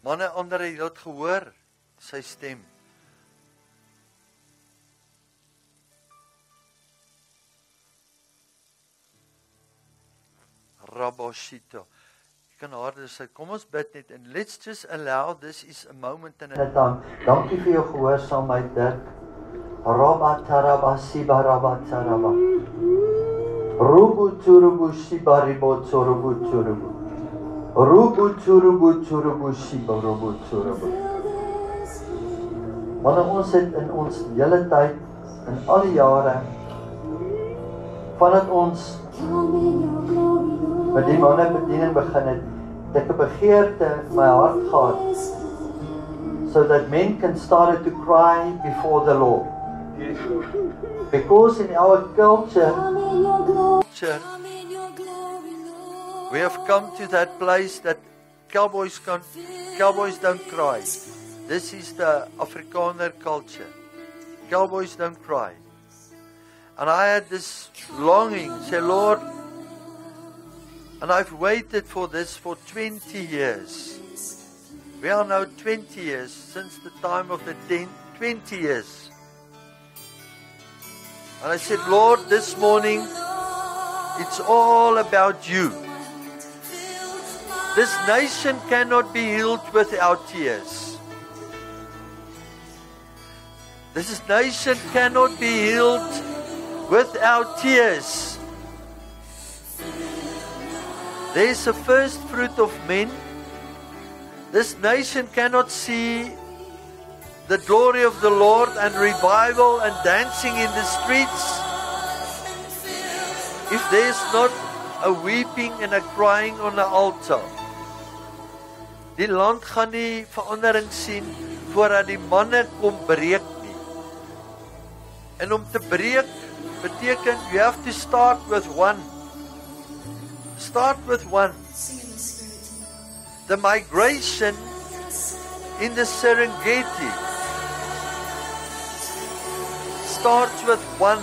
Manne, Andre, jy het gehoor sy stem. Raboshito. Jy kan harder sê, kom ons bid net, and let's just allow, this is a moment in a time. Dankie vir jou gehoorsaamheid, Dirk. Rabataraba sibarabataraba. Rubu turubu shibaribo turubu turubu. Rubu turubu turubu shibarubu turubu. Wanneer ons het in ons hele tyd, in al die jare, vandat ons met die mannebediening begin het, ek 'n begeerte in my hart gehad, so that men can start to cry before the Lord. Because in our culture, we have come to that place that cowboys don't cry. This is the Afrikaner culture. Cowboys don't cry. And I had this longing, say, Lord, and I've waited for this for 20 years. We are now 20 years since the time of the 20 years. And I said, Lord, this morning, it's all about you. This nation cannot be healed without tears. This nation cannot be healed without tears. There is a first fruit of men. This nation cannot see the glory of the Lord and revival and dancing in the streets if there is not a weeping and a crying on the altar. Die land gaan nie verandering sien voordat die manne kom breek nie. En om te breek beteken you have to start with one. Start with one. The migration in the Serengeti starts with one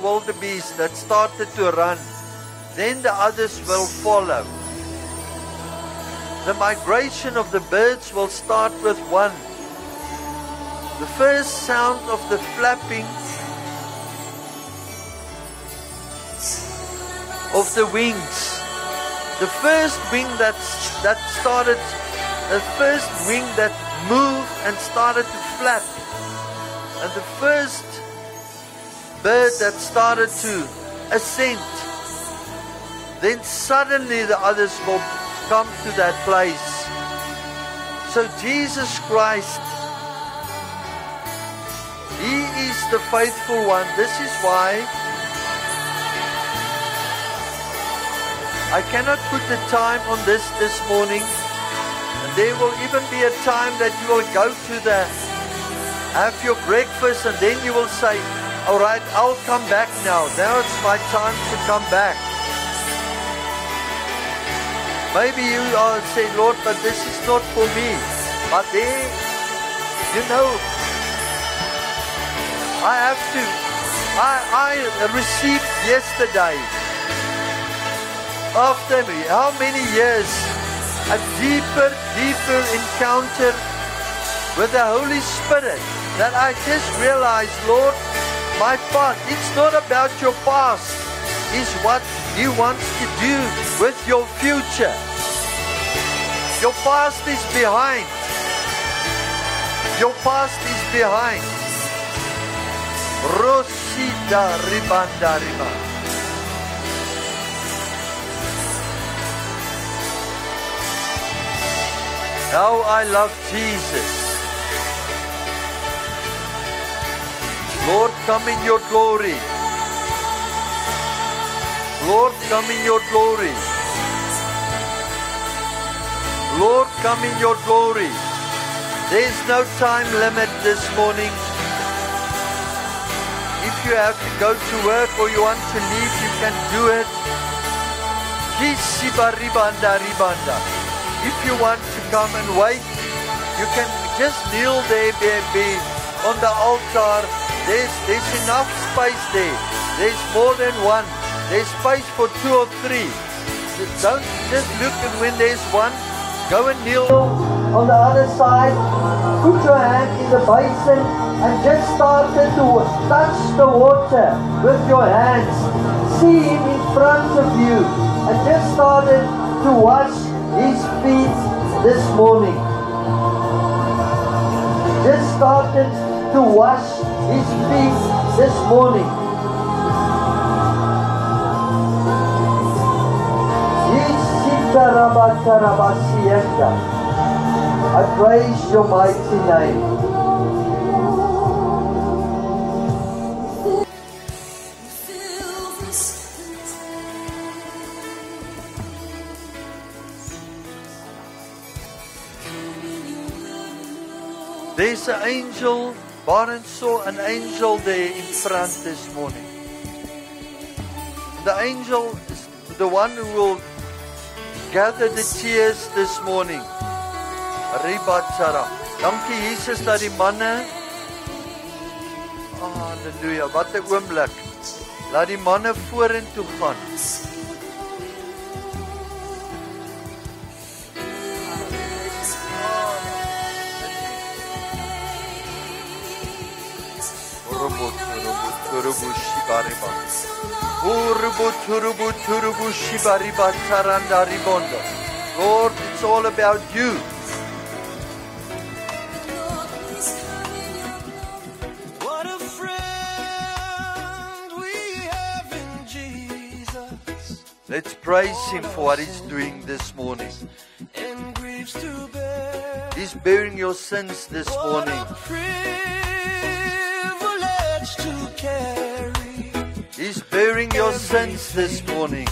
wildebeest that started to run. Then the others will follow. The migration of the birds will start with one. The first sound of the flapping of the wings. The first wing that started, the first wing that moved and started to flap. And the first bird that started to ascend. Then suddenly the others will come to that place. So Jesus Christ, He is the faithful one. This is why I cannot put the time on this morning. And there will even be a time that you will go to have your breakfast, and then you will say, all right, I'll come back now. Now it's my time to come back. Maybe you are saying, Lord, but this is not for me. But there, you know, I received yesterday, after how many years, a deeper encounter with the Holy Spirit, that I just realized, Lord, my past. It's not about your past. It's what He wants to do with your future. Your past is behind. Your past is behind. Rosita ribanda riba. How I love Jesus. Lord, come in your glory. Lord, come in your glory. Lord, come in your glory. There's no time limit this morning. If you have to go to work or you want to leave, you can do it. If you want to come and wait, you can just kneel there, baby, on the altar. There's enough space there. There's more than one. There's space for 2 or 3. Don't just look, and when there's one, go and kneel on the other side. Put your hand in the basin and just start to touch the water with your hands. See Him in front of you and just started to wash His feet this morning. Just started to wash His feet this morning. I praise your mighty name. There's an angel. Barron saw an angel there in front this morning. The angel is the one who will gather the tears this morning. Ribatsara. Dankie Jesus dat die manne. Halleluja. Wat 'n oomblik. Laat die manne vorentoe gaan. Lord, it's all about you. What a friend we have in Jesus. Let's praise Him for what He's doing this morning. He's bearing your sins this morning. He's bearing your sins this morning.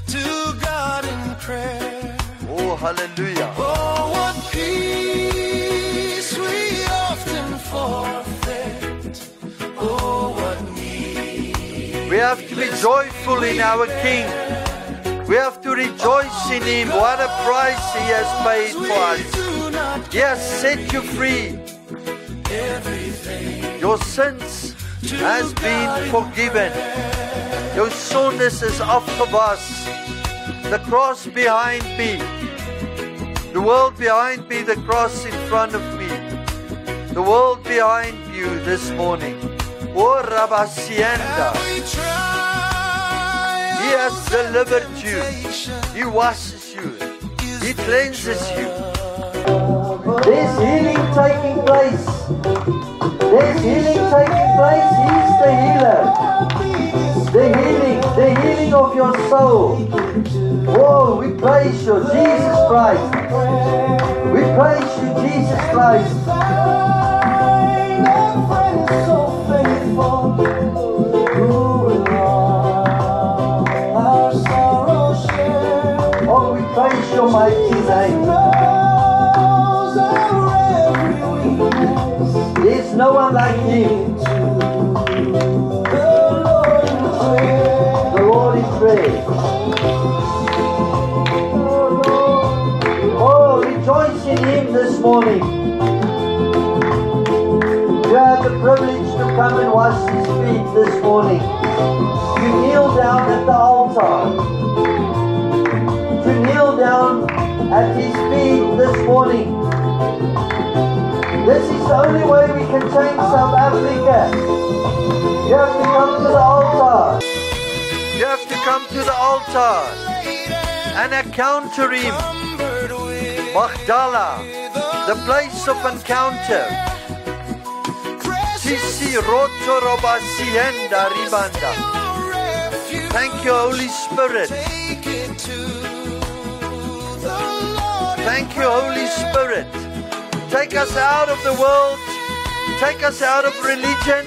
To God in prayer. Oh, hallelujah. Oh, what peace we often forfeit. Oh, what need. We have to be joyful in our King. We have to rejoice in Him. What a price He has paid for us. He has set you free. Your sins has been forgiven. Jou sondes is afgewas. The cross behind me. The world behind me, the cross in front of me. The world behind you this morning. Oh, Rabasienda. He has delivered you. He washes you. He cleanses you. There's healing taking place. There's healing taking place. He's the healer. The healing of your soul. Oh, we praise you, Jesus Christ. We praise you, Jesus Christ. Oh, we praise your mighty name. There's no one like Him. The Lord is great. Oh, rejoice in Him this morning. You have the privilege to come and wash His feet this morning. You kneel down at the altar. To kneel down at His feet this morning. This is the only way we can change South Africa. You have to come to the altar. You have to come to the altar and encounter Him. Magdala, the place of encounter. Sisi roto robasienda ribanda. Thank you, Holy Spirit. Thank you, Holy Spirit. Take us out of the world. Take us out of religion.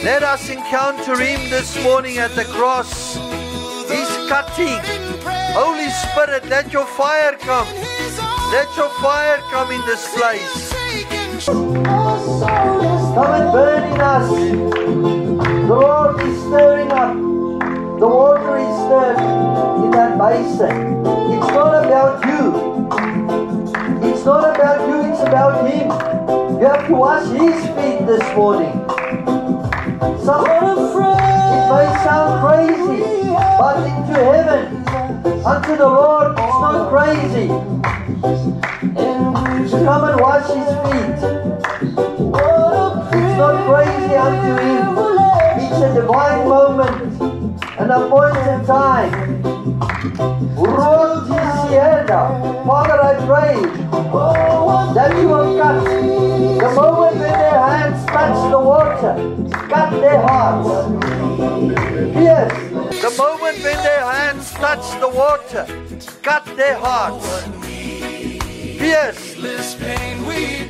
Let us encounter Him this morning at the cross. He's cutting. Holy Spirit, let your fire come. Let your fire come in this place. Come and burn in us. The Lord is stirring up. The water is stirred in that basin. It's not about you. It's not about you, it's about Him. You have to wash His feet this morning. It may sound crazy, but into heaven, unto the Lord, it's not crazy. To come and wash His feet. It's not crazy unto Him. It's a divine moment, an appointed time. Father, I pray that you will cut the moment when their hands touch the water, cut their hearts. Yes, the moment when their hands touch the water, cut their hearts. Yes,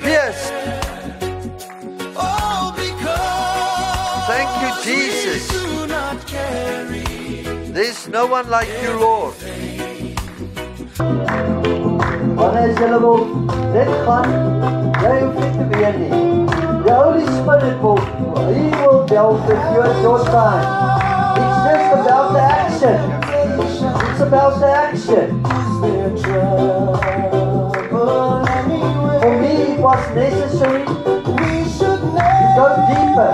yes. Thank you, Jesus. There's no one like you, Lord. Wanneer jy wil net gaan, jy hoef nie te weet nie. The Holy Spirit He will deal with you at your time. It's just about the action. It's about the action. For me, it was necessary to go deeper.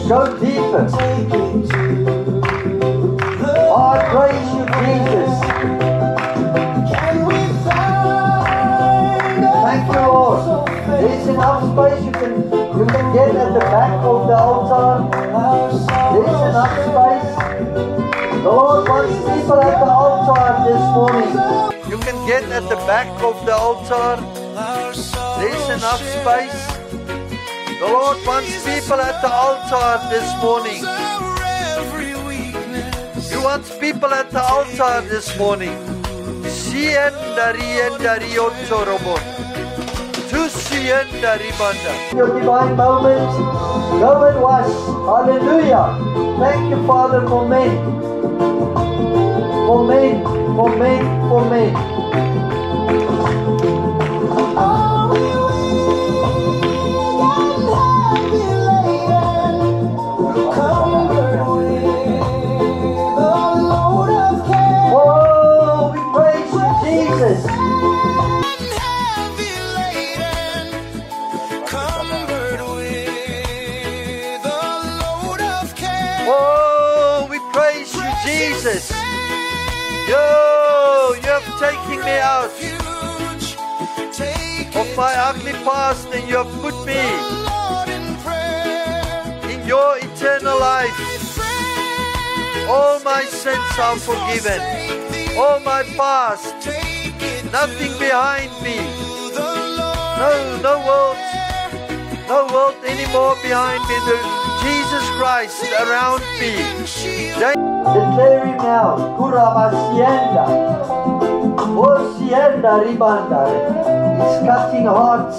Go deeper. Oh, I praise you, Jesus. Thank you, Lord. There's enough space you can get at the back of the altar. There's enough space. The Lord wants people at the altar this morning. You can get at the back of the altar. There's enough space. The Lord wants people at the altar this morning. He wants people at the altar this morning. Your divine moment, go and wash. Hallelujah. Thank you, Father, for men. For men, for men, for men. Oh, we praise you, Jesus. Oh, we praise you, Jesus. You have taken me out of my ugly past and you have put me in your eternal life. All my sins are forgiven. All my past, nothing behind me. No world anymore behind me. There's Jesus Christ around me. Declaring now, Kurabasienda, Osienda Ribanda. He's cutting hearts.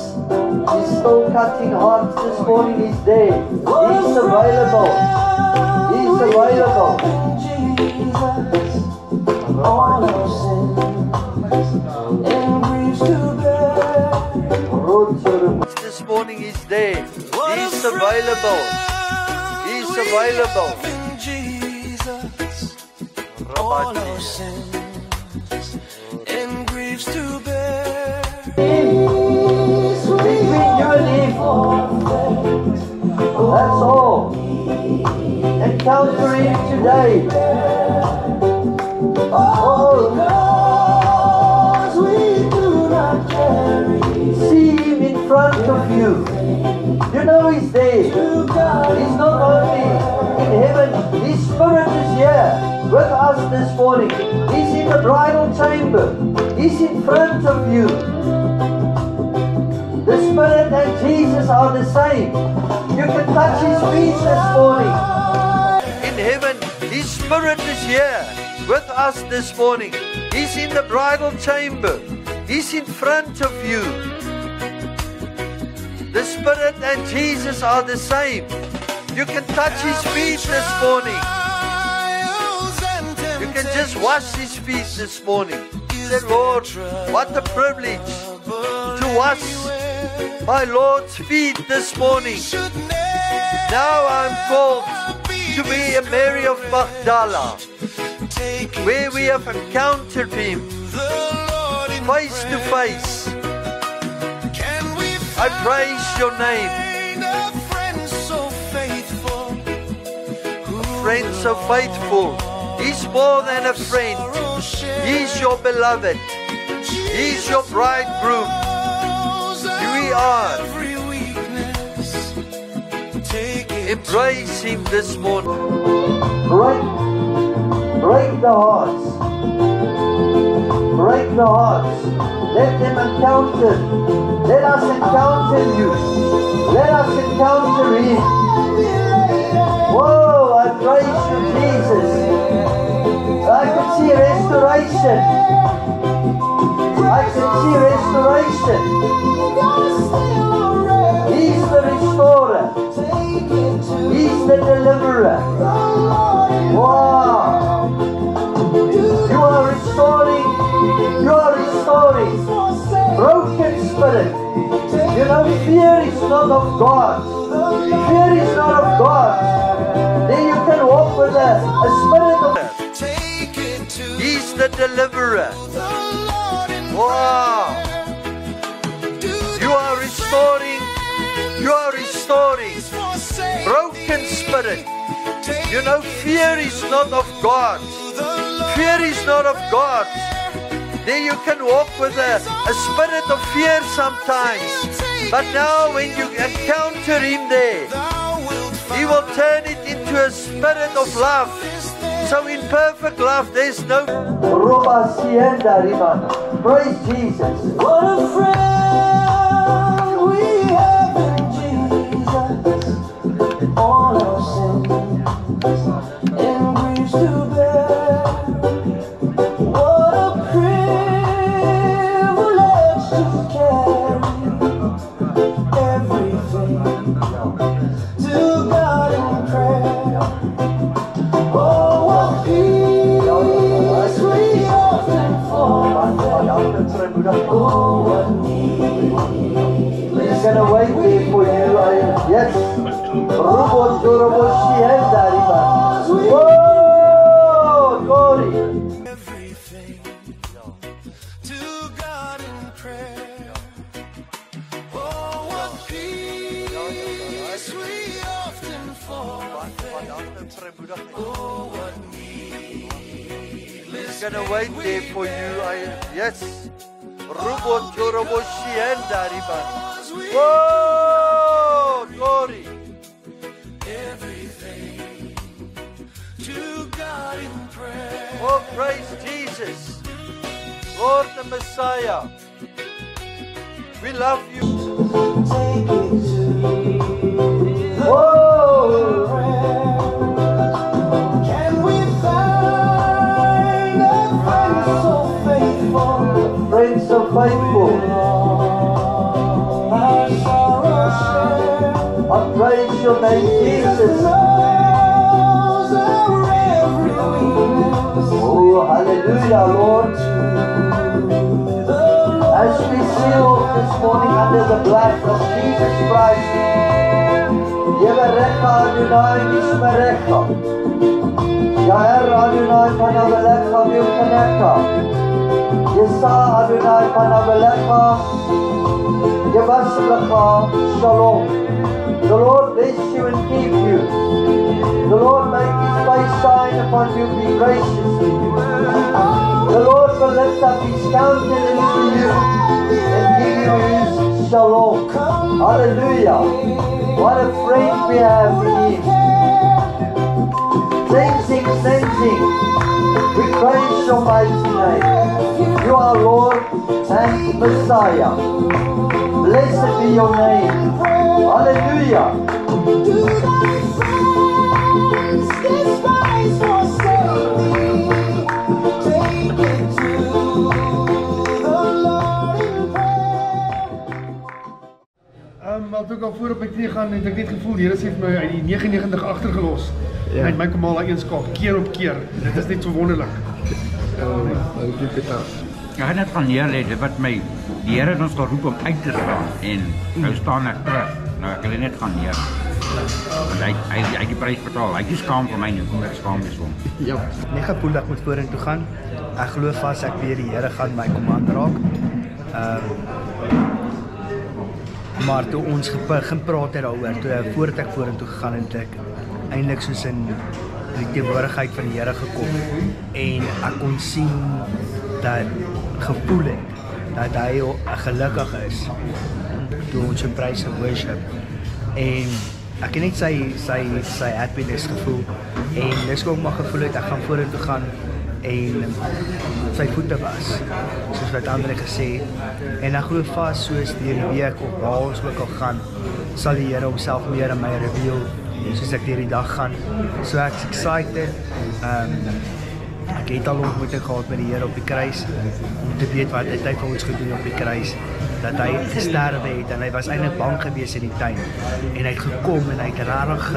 He's still cutting hearts. This morning He's there. He's available. He's available. All our sins and griefs to bear. This morning He's there. He's available. He's available. All our sins and griefs to bear. Between you and Him. That's all. Encounter Him today. Oh, we do not You know He's there. He's not only in heaven, His Spirit is here with us this morning. He's in the bridal chamber. He's in front of you. The Spirit and Jesus are the same. You can touch His feet this morning. In heaven, His Spirit is here with us this morning. He's in the bridal chamber. He's in front of you. The Spirit and Jesus are the same. You can touch His feet this morning. You can just wash His feet this morning. Say, Lord, what a privilege to wash my Lord's feet this morning. Now I'm called to be a Mary of Magdala, where we have encountered Him face to face. I praise your name. A friend so faithful. He's more than a friend. He's your beloved. He's your bridegroom. We are. Embrace Him this morning. Break the hearts. Break the hearts. Let them encounter. Let us encounter you. Let us encounter Him. Whoa, I praise you, Jesus. I can see restoration. I can see restoration. He's the restorer. He's the deliverer. Wow. You are restoring. You are restoring. Broken spirit. You know, fear is not of God. Fear is not of God. Then you can walk with a spirit of. He's the deliverer. Wow. You are restoring. You are restoring. Broken spirit. You know, fear is not of God. Fear is not of God. Then you can walk with a spirit of fear sometimes. But now when you encounter Him there, He will turn it into a spirit of love. So in perfect love, there's no... Praise Jesus. What a friend we have in Jesus. All our sins and griefs to bear. What a privilege to carry everything to God in prayer. Oh, what peace we often forfeit. Oh, what need. He's gonna wait there for you. Yes. Robot Joroboshi and Dariba. Oh, glory. Everything to God in prayer. Oh, what peace we often forfeit. Oh, what need. He's gonna wait there for you. Yes. Robot Joroboshi and Dariba. Oh, glory. Everything to God in prayer. Oh, praise Jesus, Lord the Messiah. We love you. Take it to oh, can we find a friend so faithful? A friend so faithful. Our sorrow share. I praise your name, Jesus. Oh, hallelujah, Lord. As we seal this morning under the blood of Jesus Christ, Yevarecha Adonai Nishmerecha, Yair Adonai Panavelecha Vilkanecha, Yesa Adonai Panavelecha, Yevashlecha Shalom. The Lord bless you and keep you. The Lord make His face shine upon you, be gracious to you. The Lord will lift up His countenance to you and give you His shalom. Hallelujah. What a friend we have in Him. Cleansing. We praise Your mighty name. You are Lord and Messiah. Blessed be Your name. Hallelujah. Maar toe ek al voor op my knie gaan, het ek net gevoel, die Here sê vir my uit die 99 agtergelos. Ja. Met my kom al eienskap, keer op keer. Dit is net so wonderlik. Ek het net van neer lê, dit wat my, die Here het ons geroep om uit te staan, en nou staan ek terug. Nou ek wil net gaan neer. Want hy het die prys betaal, hy het nie skaam vir my nie, kom ek skaam is hom. Ja. Nie gevoel dat ek moet vorentoe gaan. Ek glo vas ek weet die Here gaan my kom aanraak. Maar toe ons begin praat daaroor, toe voordat ek vorentoe gegaan het, ek eintlik soos in die teenwoordigheid van die Here gekom en ek kon sien dat gevoel het dat hy gelukkig is toe ons in praise and worship en ek het net sy happiness gevoel en dis ook maar gevoel het ek gaan vorentoe gaan en sy voete was soos wat Andre gesê en ek glo vas soos deur die week of waar ons ook al gaan sal die Here homself meer aan my reveal soos ek deur die dag gaan so ek's excited ek het al ontmoeting gehad met die Here op die kruis om te weet wat hy vir ons gedoen op die kruis dat hy gesterwe het en hy was eintlik bang gewees in die tuin en hy het gekom en hy het rarig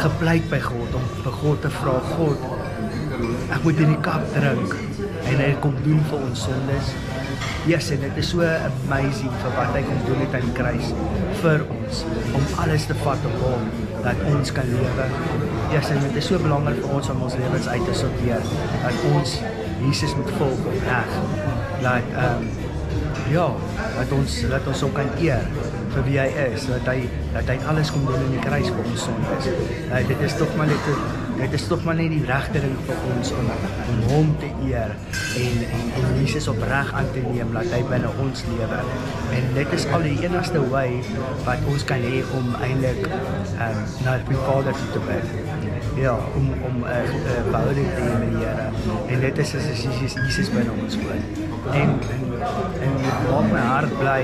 gepleit by God om vir God te vra God ek moet in die kap drink en hy kom doen vir ons sondes. Yes, en dit is so amazing vir wat hy kom doen het aan die kruis vir ons, om alles te vat op hom, dat ons kan lewe. Yes, en dit is so belangrik vir ons om ons lewens uit te sorteer, dat ons Jesus moet volg op reg. Dat ons hom kan eer vir wie hy is, dat hy alles kom doen in die kruis vir ons sondes. Dit is toch maar net die regte ding vir ons om hom te eer en Jesus opreg aan te neem, dat hy binne ons lewe. En dit is al die enigste way wat ons kan hê om eintlik na die Vader toe te bid. Ja, om verhouding te hê met die Here. En dit is as Jesus binne ons woon. En maak my hart bly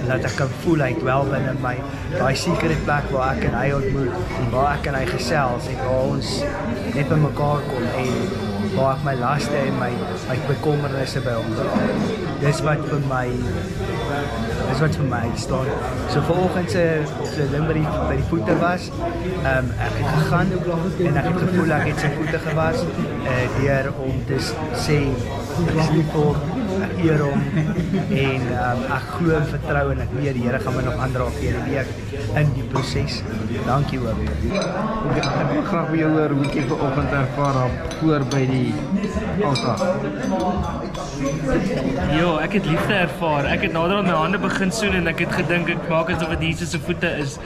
dat ek kan voel hy dwel binne my, daai sekere plek waar ek en hy ontmoet, en waar ek en hy gesels, en waar ons net by mekaar kom, en waar ek my laste en my bekommernisse by hom dra. Dis wat vir my staan. So vanoggend se ding by die voete was, ek het gegaan, en ek het gevoel ek het sy voete gewas, deur om te sê, ek is lief vir hom, ek eer hom en ek glo en vertrou en ek weet die Here gaan my nog aanraak deur die week in die proses. Dankie hoor. Ek wil graag by jou hoor hoe jy vanoggend ervaar het voor by die altaar. Ja, ek het liefde ervaar. Ek het nader aan my hande begin soen en ek het gedink ek maak asof dit Jesus se voete is.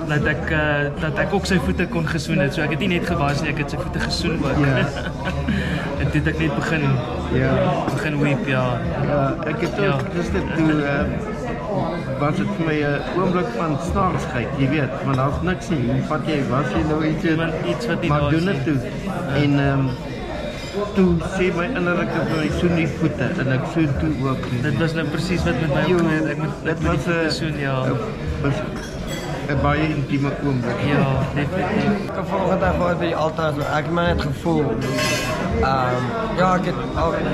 Dat ek ook sy voete kon gesoen het. So ek het nie net gewas nie, ek het sy voete gesoen ook. Ja. En dit ek net begin weep, ja. Ek het ook gister toe was dit vir my 'n oomblik van snaaksheid, jy weet, want daar's niks nie. Wat jy was jy nou iets wat nie daar is. Maar doen dit toe. En toe sê my innerlike vir my soen die voete en ek soen toe ook. Dit was nou presies wat met my opgebeur. Ek moet die voete soen, ja. 'n baie intieme oomblik. Ja, definitief. Ek het vanoggend daar by die altaar, ek het my net gevoel. Ek het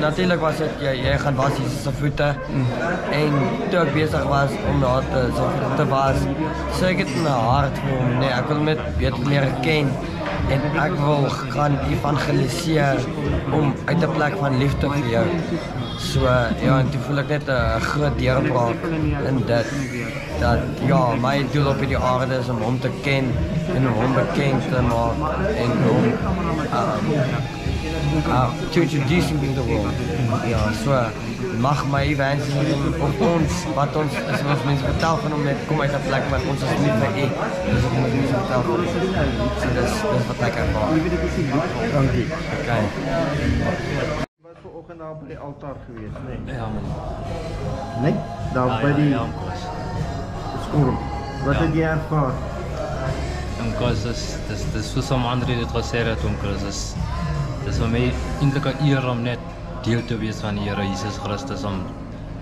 natuurlik was dit jy gaan was Jesus se voete en toe ek besig was om daar te was, so ek het in my hart vir hom, nee, ek wil hom net beter leer ken en ek wil gaan evangeliseer om uit 'n plek van liefde vir jou. So en toe voel ek net 'n groot deurbraak in dit dat my doel op hierdie aarde is om hom te ken en om hom bekend te maak en hom to introduce him in the world. So mag my evangelisme op ons, wat ons as ons mense vertel van hom net kom uit 'n plek waar ons is lief vir U. Dus ek moet mense vertel van so dis wat ek ervaar. Dankie. Okay. vanoggend daar by die altaar gewees, nee? Ja man. Nee? Daar by die skool. Wat het jy ervaar? Omkos dis vir some ander dit gesê het omkos dis vir my eintlik 'n eer om net deel te wees van die Here Jesus Christus om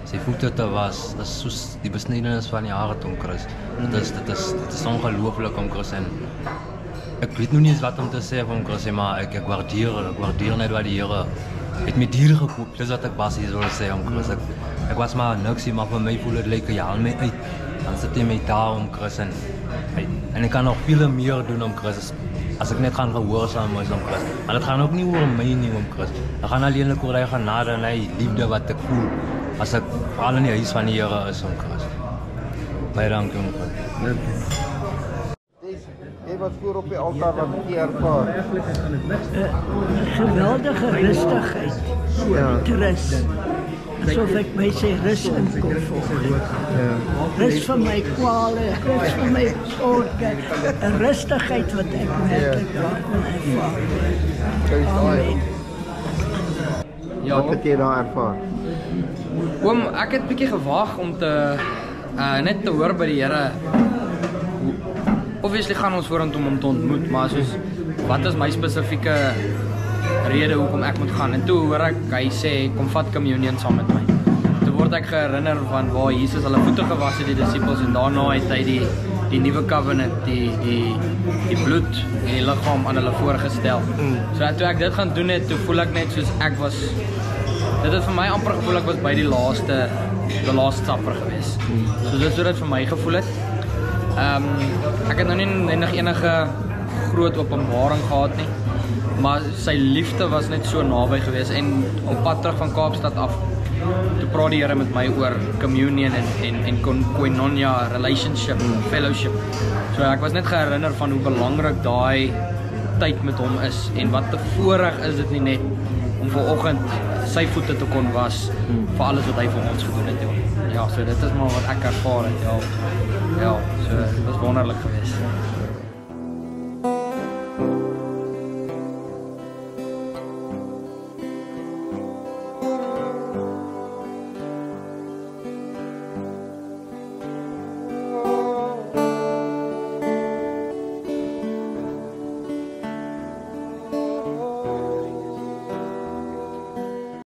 sy voete te was. Dis soos die besnydenis van die hart om Christus. Dit is ongelooflik om Christus en ek weet nog nie eens wat om te sê van Christus, maar ek waardeer net wat die Here het met diere gekoop. Dis wat ek basies wil sê om Christus. Ek was maar niks, maar vir my voel dit lyk jy haal my uit. Dan sit jy met daar om Christus en ek kan nog veel meer doen om Christus. As ek net gaan gehoorsaam is om Christus. Maar dit gaan ook nie oor my nie om Christus. Dit gaan alleenlik oor hy genade en hy liefde wat ek voel as ek veral in die huis van die Here is om Christus. Baie dankie om Christus. Jy was voor op die altaar, wat het jy ervaar? Geweldige rustigheid. Rus. Asof ek my sy rus in kon volg. Rus van my kwale, rus van my sorge. 'n Rustigheid wat ek werklik daar kon ervaar. Amen. Wat het jy daar ervaar? Oom, ek het 'n bietjie gewag om te net te hoor by die Here. Obviously gaan ons vorentoe om hom te ontmoet, maar soos wat is my spesifieke rede hoekom ek moet gaan? En toe hoor ek hy sê kom vat communion saam met my. Toe word ek herinner van waar Jesus hulle voete gewas het, die disippels, en daarna het hy die nuwe covenant, die bloed en die liggaam aan hulle voorgestel. So toe ek dit gaan doen het, toe voel ek net soos ek was. Dit het vir my amper gevoel ek was by die laaste supper gewees. So dit is hoe dit vir my gevoel het. Ek het nou nie enige groot openbaring gehad nie, maar sy liefde was net so naby gewees en op pad terug van Kaapstad af, toe praat die Here met my oor communion en koinonia, relationship, fellowship. So ek was net herinner van hoe belangrik daai tyd met hom is en wat 'n voorreg is dit nie net om vanoggend sy voete te kon was vir alles wat hy vir ons gedoen het. Ja, so dit is maar wat ek ervaar het. Ja, so dit was wonderlik geweest.